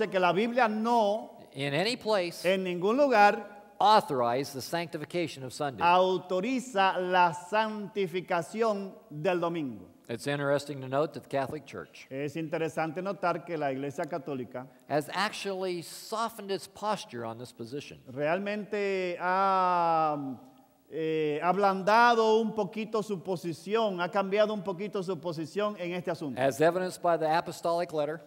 [SPEAKER 3] que la Biblia no,
[SPEAKER 2] in any place
[SPEAKER 3] en ningún lugar,
[SPEAKER 2] authorize the sanctification of Sunday.
[SPEAKER 3] autoriza la santificación del domingo.
[SPEAKER 2] It's interesting to note that the Catholic Church
[SPEAKER 3] Es interesante notar que la Iglesia Católica
[SPEAKER 2] has actually softened its posture on this position.
[SPEAKER 3] realmente ha ablandado un poquito su posición, ha cambiado un poquito su posición en este asunto.
[SPEAKER 2] As evidenced by the apostolic letter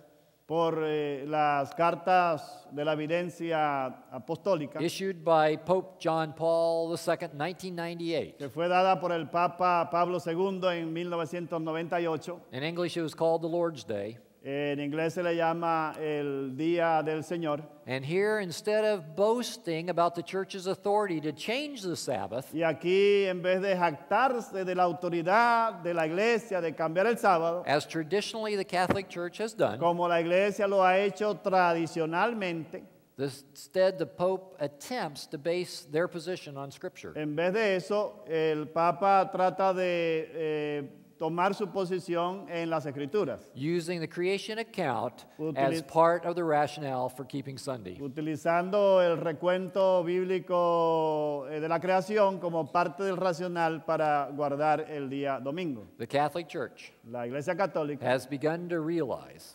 [SPEAKER 3] Por las cartas de la evidencia apostólica
[SPEAKER 2] issued by Pope John Paul II, 1998.
[SPEAKER 3] que fue dada por el Papa Pablo II en 1998.
[SPEAKER 2] In English, it was called the Lord's Day.
[SPEAKER 3] En inglés se le llama el Día del Señor.
[SPEAKER 2] And here, instead of boasting about the church's authority to change the Sabbath,
[SPEAKER 3] Y aquí, en vez de jactarse de la autoridad de la iglesia de cambiar el sábado,
[SPEAKER 2] as traditionally the Catholic Church has done,
[SPEAKER 3] como la iglesia lo ha hecho tradicionalmente,
[SPEAKER 2] instead the Pope attempts to base their position on Scripture.
[SPEAKER 3] en vez de eso, el Papa trata de tomar su posición en las Escrituras,
[SPEAKER 2] Using the creation account
[SPEAKER 3] Utiliz-
[SPEAKER 2] as part of the rationale for keeping Sunday.
[SPEAKER 3] utilizando el recuento bíblico de la creación como parte del racional para guardar el día domingo.
[SPEAKER 2] The Catholic Church
[SPEAKER 3] La Iglesia Católica
[SPEAKER 2] has begun to realize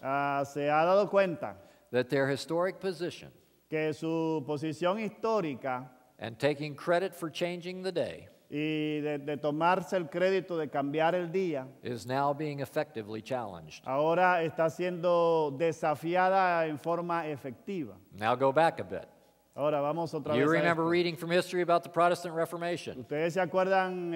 [SPEAKER 3] se ha dado cuenta
[SPEAKER 2] that their historic position
[SPEAKER 3] que su posición histórica
[SPEAKER 2] and taking credit for changing the day
[SPEAKER 3] y de tomarse el crédito de cambiar el día,
[SPEAKER 2] is now being effectively challenged.
[SPEAKER 3] ahora está siendo desafiada en forma efectiva.
[SPEAKER 2] Now go back a bit.
[SPEAKER 3] Ahora vamos otra
[SPEAKER 2] You
[SPEAKER 3] vez a
[SPEAKER 2] remember
[SPEAKER 3] esto.
[SPEAKER 2] reading from history about the Protestant Reformation.
[SPEAKER 3] Ustedes se acuerdan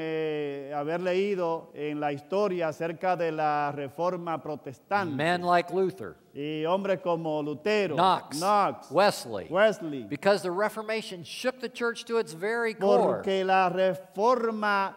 [SPEAKER 3] haber leído en la historia acerca de la Reforma Protestante
[SPEAKER 2] Men like Luther,
[SPEAKER 3] y hombres como Lutero,
[SPEAKER 2] Knox, Wesley,
[SPEAKER 3] Wesley,
[SPEAKER 2] because the Reformation shook the church to its very core.
[SPEAKER 3] porque la Reforma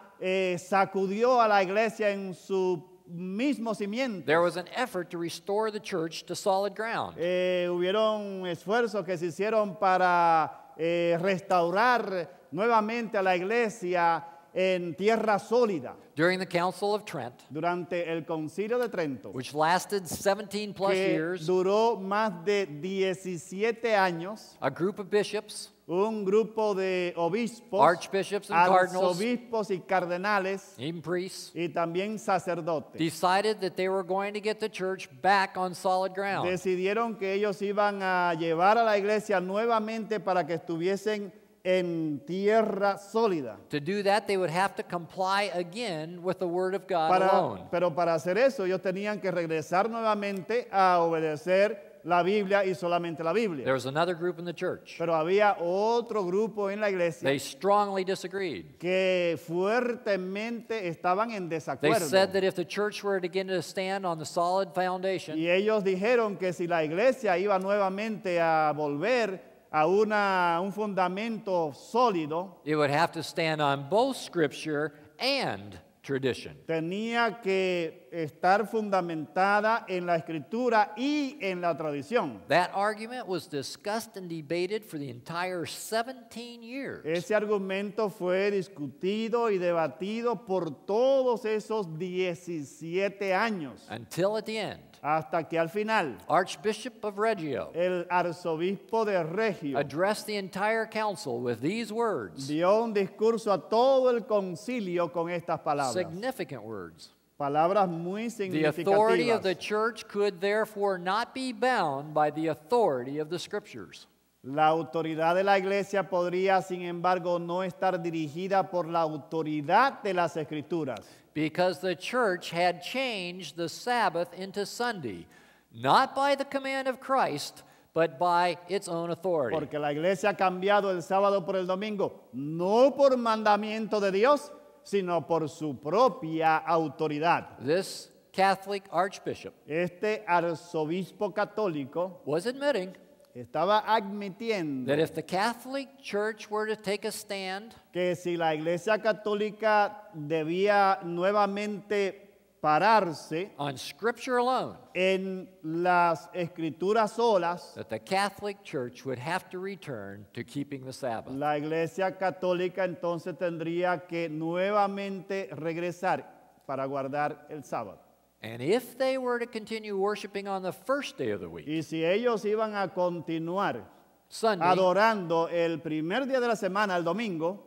[SPEAKER 3] sacudió a la iglesia en su mismo cimiento.
[SPEAKER 2] There was an effort to restore the church to solid ground.
[SPEAKER 3] Hubieron esfuerzos que se hicieron para restaurar nuevamente a la iglesia en tierra sólida.
[SPEAKER 2] During the Council of Trent,
[SPEAKER 3] Durante el Concilio de Trento,
[SPEAKER 2] which lasted 17 plus
[SPEAKER 3] que
[SPEAKER 2] years,
[SPEAKER 3] duró más de 17 años,
[SPEAKER 2] a group of bishops,
[SPEAKER 3] un grupo de obispos,
[SPEAKER 2] archbishops and cardinals,
[SPEAKER 3] arzobispos y cardenales,
[SPEAKER 2] even priests,
[SPEAKER 3] y también sacerdotes,
[SPEAKER 2] decided that they were going to get the church back on solid ground.
[SPEAKER 3] decidieron que ellos iban a llevar a la iglesia nuevamente para que estuviesen en tierra sólida.
[SPEAKER 2] To do that, they would have to comply again with the Word of God alone.
[SPEAKER 3] Pero para hacer eso, ellos tenían que regresar nuevamente a obedecer la Biblia y solamente la Biblia.
[SPEAKER 2] There was another group in the church.
[SPEAKER 3] Pero había otro grupo en la iglesia
[SPEAKER 2] They strongly disagreed.
[SPEAKER 3] que fuertemente estaban en
[SPEAKER 2] They
[SPEAKER 3] desacuerdo.
[SPEAKER 2] said that if the church were to begin to stand on the solid foundation,
[SPEAKER 3] Y ellos dijeron que si la iglesia iba nuevamente a volver a un fundamento sólido,
[SPEAKER 2] it would have to stand on both Scripture and tradition.
[SPEAKER 3] tenía que estar fundamentada en la escritura y en la tradición.
[SPEAKER 2] That argument was discussed and debated for the entire 17 years.
[SPEAKER 3] Ese argumento fue discutido y debatido por todos esos 17 años,
[SPEAKER 2] Until at the end,
[SPEAKER 3] hasta que al final
[SPEAKER 2] Archbishop of Reggio
[SPEAKER 3] el arzobispo de Regio
[SPEAKER 2] addressed the entire council with these words,
[SPEAKER 3] dio un discurso a todo el concilio con estas palabras.
[SPEAKER 2] significant words.
[SPEAKER 3] Palabras muy
[SPEAKER 2] The authority of the
[SPEAKER 3] significativas.
[SPEAKER 2] church could therefore not be bound by the authority of the Scriptures.
[SPEAKER 3] La autoridad de la iglesia podría, sin embargo, no estar dirigida por la autoridad de las escrituras.
[SPEAKER 2] Because the church had changed the Sabbath into Sunday, not by the command of Christ, but by its own authority.
[SPEAKER 3] Porque la iglesia ha cambiado el sábado por el domingo, no por mandamiento de Dios, sino por su propia autoridad.
[SPEAKER 2] This Catholic archbishop
[SPEAKER 3] Este arzobispo católico
[SPEAKER 2] was admitting
[SPEAKER 3] estaba admitiendo
[SPEAKER 2] that if the Catholic Church were to take a stand
[SPEAKER 3] que si la iglesia católica debía nuevamente pararse
[SPEAKER 2] on Scripture alone,
[SPEAKER 3] en las escrituras solas,
[SPEAKER 2] that the Catholic Church would have to return to keeping the Sabbath.
[SPEAKER 3] la iglesia católica entonces tendría que nuevamente regresar para guardar el sábado.
[SPEAKER 2] And if they were to continue worshiping on the first day of the week,
[SPEAKER 3] Y si ellos iban a continuar
[SPEAKER 2] Sunday,
[SPEAKER 3] adorando el primer día de la semana, el domingo,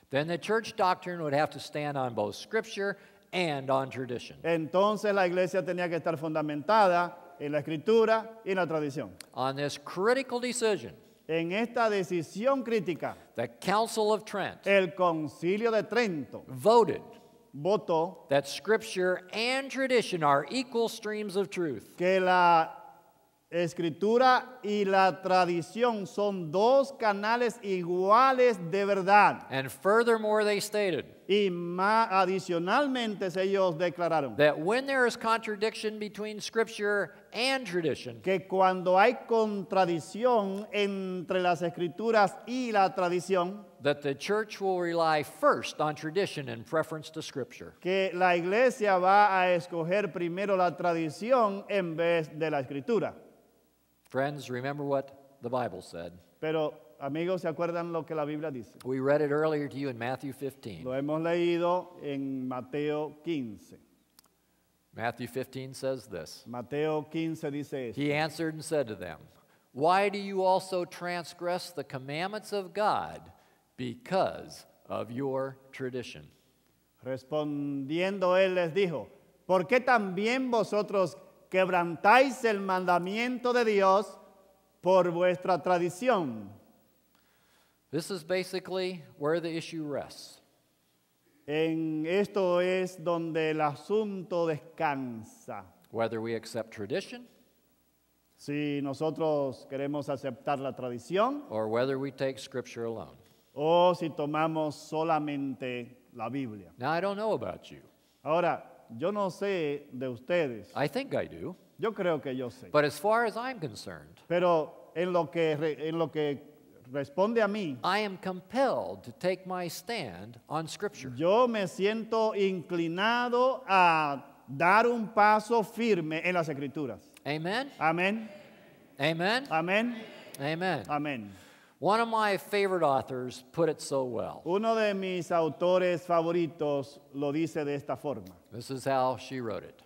[SPEAKER 2] then the church doctrine would have to stand on both Scripture and on tradition.
[SPEAKER 3] entonces la iglesia tenía que estar fundamentada en la escritura y en la tradición.
[SPEAKER 2] On this critical decision,
[SPEAKER 3] En esta decisión crítica,
[SPEAKER 2] the Council of Trent
[SPEAKER 3] el Concilio de Trento
[SPEAKER 2] voted
[SPEAKER 3] votó
[SPEAKER 2] that Scripture and tradition are equal streams of truth.
[SPEAKER 3] que la escritura y la tradición son dos canales iguales de verdad.
[SPEAKER 2] And furthermore, they stated
[SPEAKER 3] Y más adicionalmente ellos declararon
[SPEAKER 2] that when there is contradiction between Scripture and tradition,
[SPEAKER 3] que cuando hay contradicción entre las escrituras y la tradición,
[SPEAKER 2] that the church will rely first on tradition in preference to Scripture.
[SPEAKER 3] que la iglesia va a escoger primero la tradición en vez de la escritura.
[SPEAKER 2] Friends, remember what the Bible said.
[SPEAKER 3] Pero amigos, ¿se acuerdan lo que la Biblia dice?
[SPEAKER 2] We read it earlier to you in Matthew 15.
[SPEAKER 3] Lo hemos leído en Mateo 15.
[SPEAKER 2] Matthew 15 says this.
[SPEAKER 3] Mateo 15 dice esto.
[SPEAKER 2] He answered and said to them, "Why do you also transgress the commandments of God because of your tradition?"
[SPEAKER 3] Respondiendo él les dijo, ¿por qué también vosotros quebrantáis el mandamiento de Dios por vuestra tradición?
[SPEAKER 2] This is basically where the issue rests.
[SPEAKER 3] En esto es donde el asunto descansa.
[SPEAKER 2] Whether we accept tradition
[SPEAKER 3] Si nosotros queremos aceptar la tradición
[SPEAKER 2] or whether we take Scripture alone.
[SPEAKER 3] o si tomamos solamente la Biblia.
[SPEAKER 2] Now, I don't know about you.
[SPEAKER 3] Ahora, yo no sé de ustedes,
[SPEAKER 2] I think I do.
[SPEAKER 3] yo creo que yo sé,
[SPEAKER 2] But as far as I'm concerned,
[SPEAKER 3] pero en lo que responde a mí,
[SPEAKER 2] I am compelled to take my stand on Scripture.
[SPEAKER 3] yo me siento inclinado a dar un paso firme en las Escrituras.
[SPEAKER 2] Amen?
[SPEAKER 3] Amén,
[SPEAKER 2] Amen?
[SPEAKER 3] amén,
[SPEAKER 2] Amen.
[SPEAKER 3] amén.
[SPEAKER 2] One of my favorite authors put it so well.
[SPEAKER 3] Uno de mis autores favoritos lo dice de esta forma.
[SPEAKER 2] This is how she wrote it.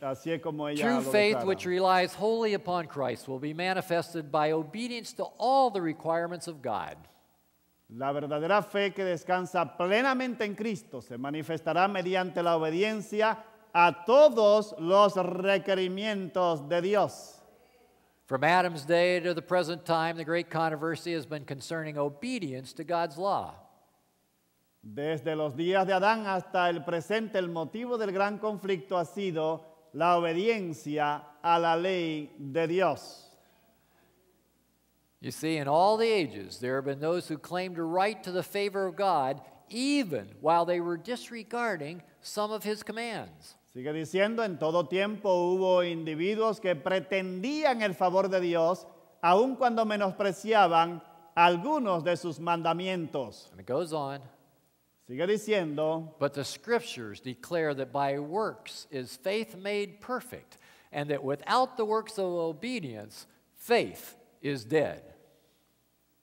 [SPEAKER 3] Así es como ella
[SPEAKER 2] True
[SPEAKER 3] lo
[SPEAKER 2] faith,
[SPEAKER 3] declara.
[SPEAKER 2] which relies wholly upon Christ, will be manifested by obedience to all the requirements of God.
[SPEAKER 3] La verdadera fe que descansa plenamente en Cristo se manifestará mediante la obediencia a todos los requerimientos de Dios.
[SPEAKER 2] From Adam's day to the present time, the great controversy has been concerning obedience to God's law.
[SPEAKER 3] Desde los días de Adán hasta el presente, el motivo del gran conflicto ha sido la obediencia a la ley de Dios.
[SPEAKER 2] You see, in all the ages, there have been those who claimed a right to the favor of God, even while they were disregarding some of His commands.
[SPEAKER 3] Sigue diciendo, en todo tiempo hubo individuos que pretendían el favor de Dios, aun cuando menospreciaban algunos de sus mandamientos.
[SPEAKER 2] And it goes on.
[SPEAKER 3] Sigue diciendo,
[SPEAKER 2] But the Scriptures declare that by works is faith made perfect, and that without the works of obedience, faith is dead.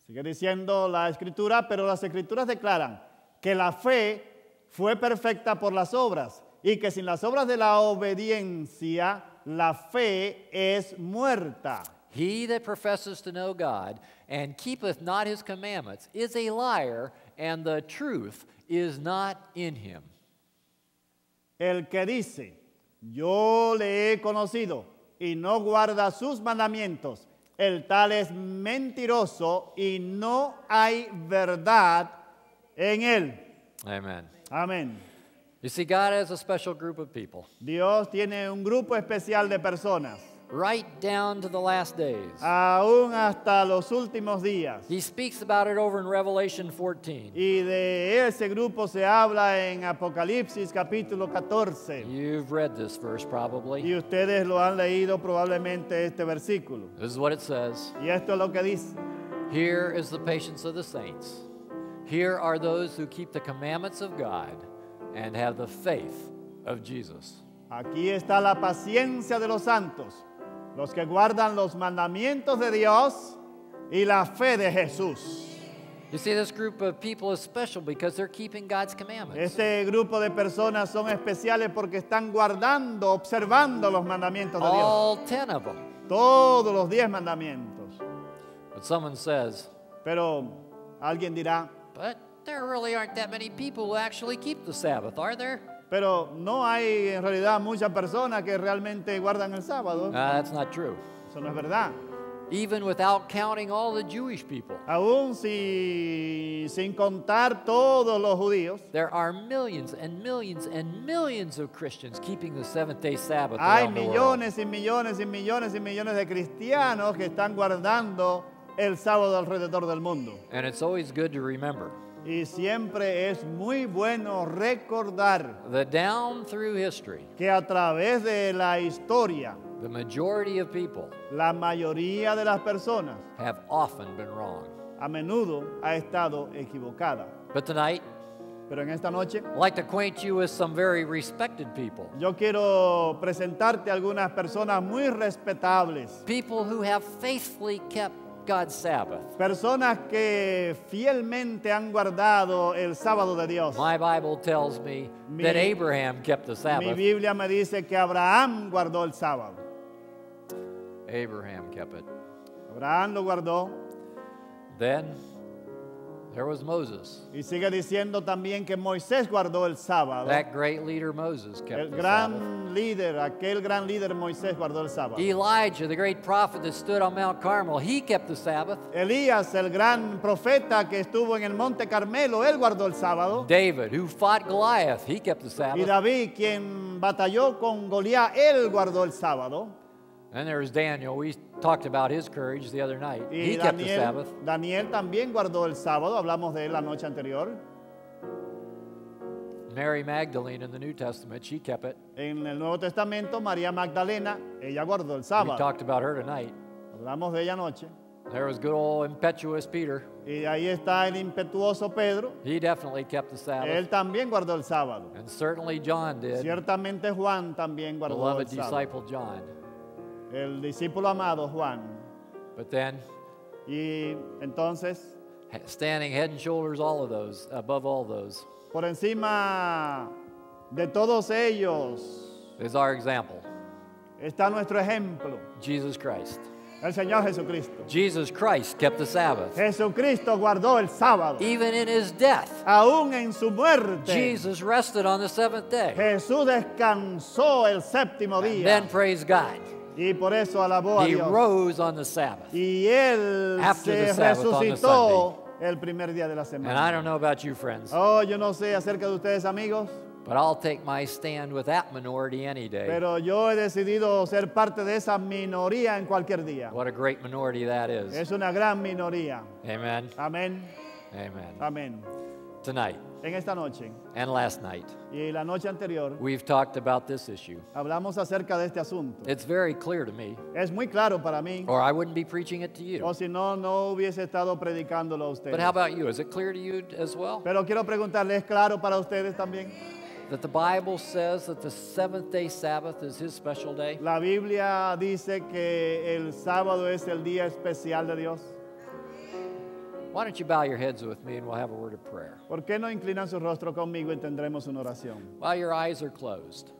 [SPEAKER 3] sigue diciendo la Escritura, pero las Escrituras declaran que la fe fue perfecta por las obras y que sin las obras de la obediencia, la fe es muerta.
[SPEAKER 2] He that professes to know God and keepeth not his commandments is a liar, and the truth is not in him.
[SPEAKER 3] El que dice, yo le he conocido y no guarda sus mandamientos, el tal es mentiroso y no hay verdad en él.
[SPEAKER 2] Amen.
[SPEAKER 3] Amén.
[SPEAKER 2] You see, God has a special group of people,
[SPEAKER 3] Dios tiene un grupo especial de personas,
[SPEAKER 2] right down to the last days.
[SPEAKER 3] aún hasta los últimos días.
[SPEAKER 2] He speaks about it over in Revelation 14.
[SPEAKER 3] Y de ese grupo se habla en Apocalipsis capítulo 14.
[SPEAKER 2] You've read this verse probably.
[SPEAKER 3] Y ustedes lo han leído probablemente este versículo.
[SPEAKER 2] This is what it says.
[SPEAKER 3] Y esto es lo que dice.
[SPEAKER 2] Here is the patience of the saints. Here are those who keep the commandments of God and have the faith of Jesus.
[SPEAKER 3] Aquí está la paciencia de los santos, los que guardan los mandamientos de Dios y la fe de Jesús.
[SPEAKER 2] You see, this group of people is special because they're keeping God's commandments.
[SPEAKER 3] Este grupo de personas son especiales porque están guardando, observando los mandamientos de Dios.
[SPEAKER 2] All 10 of them.
[SPEAKER 3] Todos los 10 mandamientos.
[SPEAKER 2] But someone says,
[SPEAKER 3] Pero alguien dirá,
[SPEAKER 2] but there really aren't that many people who actually keep the Sabbath, are there?
[SPEAKER 3] pero no hay en realidad muchas personas que realmente guardan el sábado.
[SPEAKER 2] That's not true.
[SPEAKER 3] Eso no es verdad.
[SPEAKER 2] Even without counting all the Jewish people,
[SPEAKER 3] Aún sin contar todos los judíos,
[SPEAKER 2] there are millions and millions and millions of Christians keeping the seventh-day Sabbath
[SPEAKER 3] hay
[SPEAKER 2] around the world.
[SPEAKER 3] millones y millones y millones y millones de cristianos que están guardando el sábado alrededor del mundo.
[SPEAKER 2] And it's always good to remember
[SPEAKER 3] Y siempre es muy bueno recordar
[SPEAKER 2] that down through history,
[SPEAKER 3] que a través de la historia,
[SPEAKER 2] the majority of people
[SPEAKER 3] la mayoría de las personas
[SPEAKER 2] have often been wrong.
[SPEAKER 3] a menudo ha estado equivocada.
[SPEAKER 2] But tonight,
[SPEAKER 3] Pero en esta noche
[SPEAKER 2] I'd like to acquaint you with some very respected people.
[SPEAKER 3] yo quiero presentarte a algunas personas muy respetables.
[SPEAKER 2] People who have faithfully kept God's Sabbath.
[SPEAKER 3] Personas que fielmente han guardado el sábado de Dios.
[SPEAKER 2] My Bible tells me that Abraham kept the
[SPEAKER 3] Mi
[SPEAKER 2] Sabbath.
[SPEAKER 3] Biblia me dice que Abraham guardó el sábado.
[SPEAKER 2] Abraham kept it.
[SPEAKER 3] Abraham lo guardó.
[SPEAKER 2] Then there was Moses.
[SPEAKER 3] Y sigue diciendo también que Moisés guardó el sábado.
[SPEAKER 2] That great leader Moses
[SPEAKER 3] El
[SPEAKER 2] kept the Sabbath.
[SPEAKER 3] gran líder, aquel gran líder Moisés guardó el sábado.
[SPEAKER 2] Elijah, the great prophet that stood on Mount Carmel, he kept the Sabbath.
[SPEAKER 3] Elías, el gran profeta que estuvo en el monte Carmelo, él guardó el sábado.
[SPEAKER 2] David, who fought Goliath, he kept the
[SPEAKER 3] Y
[SPEAKER 2] Sabbath.
[SPEAKER 3] David, quien batalló con Goliat, él guardó el sábado.
[SPEAKER 2] And there's Daniel. We talked about his courage the other night. He
[SPEAKER 3] Y
[SPEAKER 2] kept the Sabbath.
[SPEAKER 3] Daniel también guardó el sábado, hablamos de él la noche anterior.
[SPEAKER 2] Mary Magdalene in the New Testament, she kept it.
[SPEAKER 3] En el Nuevo Testamento, María Magdalena, ella guardó el
[SPEAKER 2] We
[SPEAKER 3] sábado.
[SPEAKER 2] talked about her tonight.
[SPEAKER 3] Hablamos de ella anoche.
[SPEAKER 2] There was good old impetuous Peter.
[SPEAKER 3] Y ahí está el impetuoso Pedro.
[SPEAKER 2] He definitely kept the Sabbath.
[SPEAKER 3] Él también guardó el sábado.
[SPEAKER 2] And certainly John did.
[SPEAKER 3] Ciertamente Juan también guardó el
[SPEAKER 2] Beloved
[SPEAKER 3] sábado.
[SPEAKER 2] disciple John.
[SPEAKER 3] El discípulo amado Juan.
[SPEAKER 2] But then,
[SPEAKER 3] Y entonces,
[SPEAKER 2] standing head and shoulders all of those, above all those,
[SPEAKER 3] por encima de todos ellos
[SPEAKER 2] is our example,
[SPEAKER 3] está nuestro ejemplo,
[SPEAKER 2] Jesus Christ.
[SPEAKER 3] el Señor Jesucristo.
[SPEAKER 2] Jesus Christ kept the Sabbath.
[SPEAKER 3] Jesucristo guardó el sábado.
[SPEAKER 2] Even in his death,
[SPEAKER 3] Aún en su muerte,
[SPEAKER 2] Jesus rested on the seventh day.
[SPEAKER 3] Jesús descansó el séptimo
[SPEAKER 2] And
[SPEAKER 3] día.
[SPEAKER 2] then, praise God,
[SPEAKER 3] Y por eso alabó a
[SPEAKER 2] he
[SPEAKER 3] Dios.
[SPEAKER 2] rose on the Sabbath.
[SPEAKER 3] Y Él
[SPEAKER 2] After
[SPEAKER 3] se
[SPEAKER 2] the Sabbath on the
[SPEAKER 3] resucitó el primer día de la
[SPEAKER 2] And I
[SPEAKER 3] semana.
[SPEAKER 2] don't know about you, friends,
[SPEAKER 3] Oh, yo no sé acerca de ustedes, amigos,
[SPEAKER 2] but I'll take my stand with that minority any day.
[SPEAKER 3] pero yo he decidido ser parte de esa minoría en cualquier día.
[SPEAKER 2] What a great minority that is.
[SPEAKER 3] Es una gran minoría.
[SPEAKER 2] Amen.
[SPEAKER 3] Amén.
[SPEAKER 2] Amen.
[SPEAKER 3] Amén.
[SPEAKER 2] Tonight
[SPEAKER 3] En esta noche
[SPEAKER 2] and last night,
[SPEAKER 3] y la noche anterior
[SPEAKER 2] we've talked about this issue.
[SPEAKER 3] hablamos acerca de este asunto.
[SPEAKER 2] It's very clear to me,
[SPEAKER 3] Es muy claro para mí,
[SPEAKER 2] or I wouldn't be preaching it to
[SPEAKER 3] o
[SPEAKER 2] you.
[SPEAKER 3] si no, no hubiese estado predicándolo a ustedes.
[SPEAKER 2] But how about you? Is it clear to you as well?
[SPEAKER 3] Pero quiero preguntarle, ¿es claro para ustedes también?
[SPEAKER 2] That the Bible says that the seventh day Sabbath is his special day?
[SPEAKER 3] La Biblia dice que el sábado es el día especial de Dios.
[SPEAKER 2] Why don't you bow your heads with me and we'll have a word of prayer?
[SPEAKER 3] ¿Por qué no inclinan su rostro conmigo y tendremos una oración?
[SPEAKER 2] While your eyes are closed,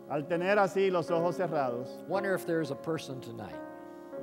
[SPEAKER 3] Al tener así los ojos cerrados,
[SPEAKER 2] wonder if there's a person tonight.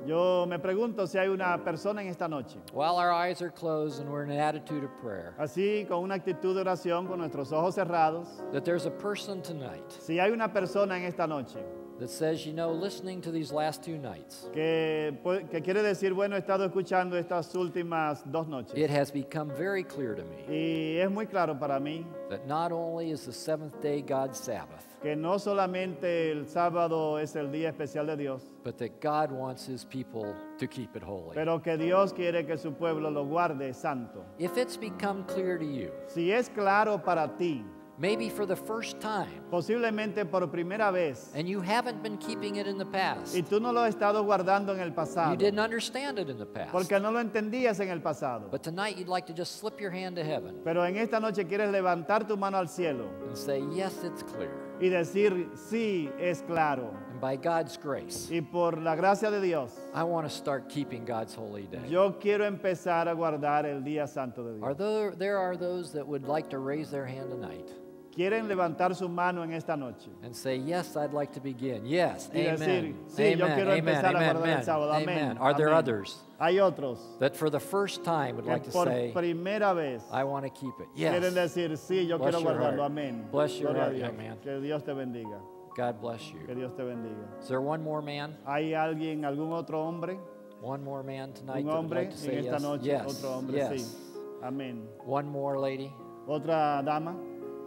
[SPEAKER 3] yo me pregunto si hay una persona en esta noche,
[SPEAKER 2] While our eyes are closed and we're in an attitude of prayer,
[SPEAKER 3] así con una actitud de oración, con nuestros ojos cerrados,
[SPEAKER 2] that there's a person tonight
[SPEAKER 3] si hay una persona en esta noche
[SPEAKER 2] that says, you know, listening to these last two nights,
[SPEAKER 3] que quiere decir, bueno, he estado escuchando estas últimas 2 noches
[SPEAKER 2] it has become very clear to me
[SPEAKER 3] y es muy claro para mí
[SPEAKER 2] that not only is the seventh day God's Sabbath,
[SPEAKER 3] que no solamente el sábado es el día especial de Dios,
[SPEAKER 2] but that God wants his people to keep it holy.
[SPEAKER 3] pero que Dios quiere que su pueblo lo guarde santo.
[SPEAKER 2] If it's become clear to you,
[SPEAKER 3] Si es claro para ti,
[SPEAKER 2] maybe for the first time,
[SPEAKER 3] posiblemente por primera vez,
[SPEAKER 2] and you haven't been keeping it in the past,
[SPEAKER 3] y tú no lo has estado guardando en el
[SPEAKER 2] you
[SPEAKER 3] pasado,
[SPEAKER 2] didn't understand it in the past,
[SPEAKER 3] porque no lo entendías en el pasado,
[SPEAKER 2] but tonight you'd like to just slip your hand to heaven
[SPEAKER 3] pero en esta noche quieres levantar tu mano al cielo
[SPEAKER 2] and say, yes, it's clear.
[SPEAKER 3] y decir, sí, es claro.
[SPEAKER 2] And by God's grace,
[SPEAKER 3] Y por la gracia de Dios,
[SPEAKER 2] I want to start keeping God's holy day.
[SPEAKER 3] yo quiero empezar a guardar el día santo de
[SPEAKER 2] Are
[SPEAKER 3] Dios.
[SPEAKER 2] there are those that would like to raise their hand tonight?
[SPEAKER 3] quieren levantar su mano en esta noche
[SPEAKER 2] and say, yes, I'd like to begin. Yes,
[SPEAKER 3] y
[SPEAKER 2] amen.
[SPEAKER 3] decir, sí, yo
[SPEAKER 2] Amen,
[SPEAKER 3] quiero
[SPEAKER 2] amen,
[SPEAKER 3] empezar a
[SPEAKER 2] amen,
[SPEAKER 3] guardar el
[SPEAKER 2] amen,
[SPEAKER 3] sábado. Amén.
[SPEAKER 2] amen. Are there
[SPEAKER 3] Amén.
[SPEAKER 2] others
[SPEAKER 3] Hay otros
[SPEAKER 2] that for the first time would
[SPEAKER 3] que
[SPEAKER 2] like to
[SPEAKER 3] por
[SPEAKER 2] say,
[SPEAKER 3] primera vez
[SPEAKER 2] I want to keep it?
[SPEAKER 3] quieren
[SPEAKER 2] Yes.
[SPEAKER 3] decir, sí, yo
[SPEAKER 2] Bless
[SPEAKER 3] quiero
[SPEAKER 2] your
[SPEAKER 3] guardarlo.
[SPEAKER 2] heart.
[SPEAKER 3] Amén.
[SPEAKER 2] Bless your
[SPEAKER 3] Gloria a
[SPEAKER 2] heart,
[SPEAKER 3] Dios.
[SPEAKER 2] young man.
[SPEAKER 3] Que Dios te bendiga.
[SPEAKER 2] God bless
[SPEAKER 3] Que
[SPEAKER 2] you.
[SPEAKER 3] Dios te bendiga.
[SPEAKER 2] Is there one more man?
[SPEAKER 3] ¿Hay alguien, algún otro hombre?
[SPEAKER 2] One more man tonight
[SPEAKER 3] Un
[SPEAKER 2] that would
[SPEAKER 3] hombre
[SPEAKER 2] like to say
[SPEAKER 3] en esta
[SPEAKER 2] yes?
[SPEAKER 3] noche,
[SPEAKER 2] Yes.
[SPEAKER 3] otro hombre,
[SPEAKER 2] Yes.
[SPEAKER 3] sí. Amén.
[SPEAKER 2] One more lady?
[SPEAKER 3] Otra dama.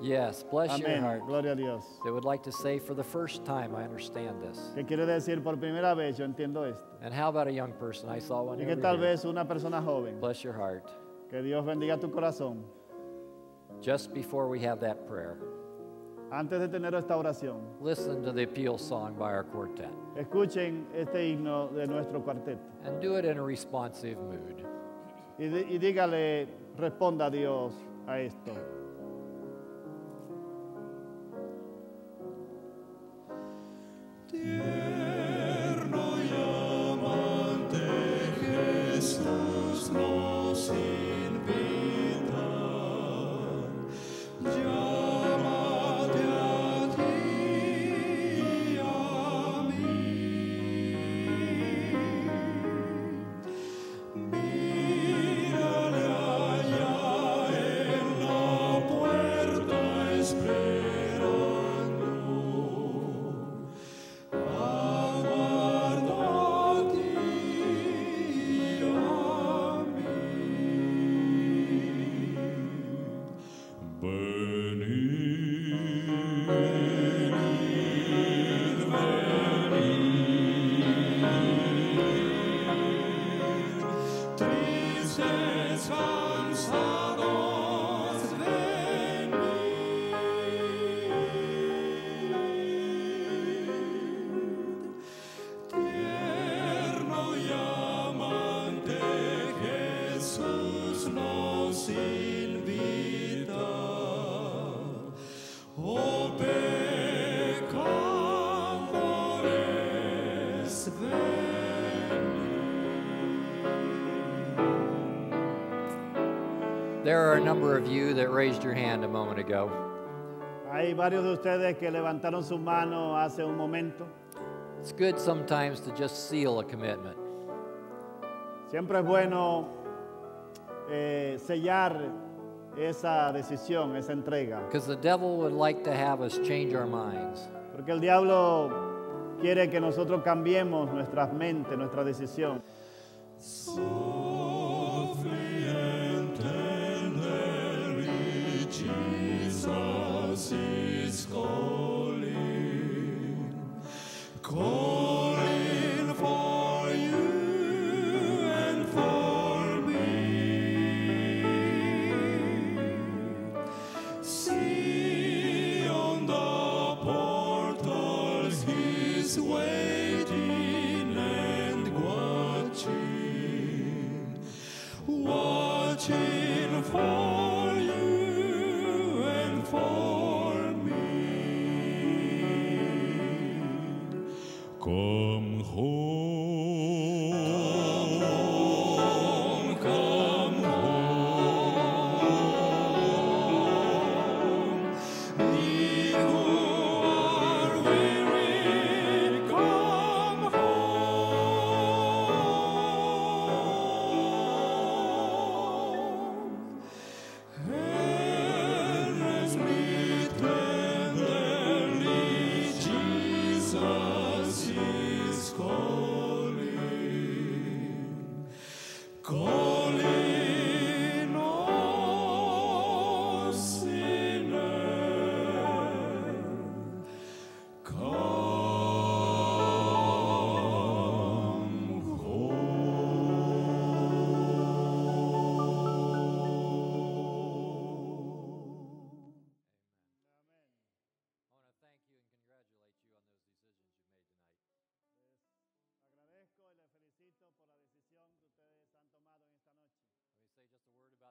[SPEAKER 2] Yes. Bless your
[SPEAKER 3] Amén.
[SPEAKER 2] heart.
[SPEAKER 3] Gloria a Dios.
[SPEAKER 2] They would like to say, for the first time, I understand this.
[SPEAKER 3] ¿Qué quiere decir por primera vez? Yo entiendo esto.
[SPEAKER 2] And how about a young person? I saw one
[SPEAKER 3] Y
[SPEAKER 2] over
[SPEAKER 3] que tal
[SPEAKER 2] here.
[SPEAKER 3] vez una persona joven.
[SPEAKER 2] Bless your heart.
[SPEAKER 3] Que Dios bendiga tu corazón.
[SPEAKER 2] Just before we have that prayer,
[SPEAKER 3] Antes de tener esta oración,
[SPEAKER 2] listen to the appeal song by our quartet
[SPEAKER 3] escuchen este himno de nuestro cuarteto.
[SPEAKER 2] and do it in a responsive mood.
[SPEAKER 3] Y dígale, responda a Dios a esto.
[SPEAKER 4] Tierno y amante Jesús nos invita, llámate a ti y a mí. Mírale allá en la puerta esperando. Tristes cansados, venid. Tierno y amante Jesús nos invita. Oh pecadores,
[SPEAKER 2] There are a number of you that raised your hand a moment ago.
[SPEAKER 3] Hay varios de ustedes que levantaron su mano hace un momento.
[SPEAKER 2] It's good sometimes to just seal a commitment.
[SPEAKER 3] Siempre es bueno sellar esa decisión, esa entrega.
[SPEAKER 2] Because the devil would like to have us change our minds.
[SPEAKER 3] Porque el diablo quiere que nosotros cambiemos nuestras mentes, nuestra decisión.
[SPEAKER 4] softly and tenderly Jesus is calling, calling for you and for me. See on the portals he's waiting and watching, watching for you and for me. Come home, come home. Ye who are weary, come home. Earnestly, tenderly, Jesus is calling, calling all sinners, come home.
[SPEAKER 2] I want to thank you and congratulate you on those decisions you made tonight.
[SPEAKER 3] Agradezco y les felicito por la decisión que ustedes han tomado en esta noche.
[SPEAKER 2] Let me say just a word about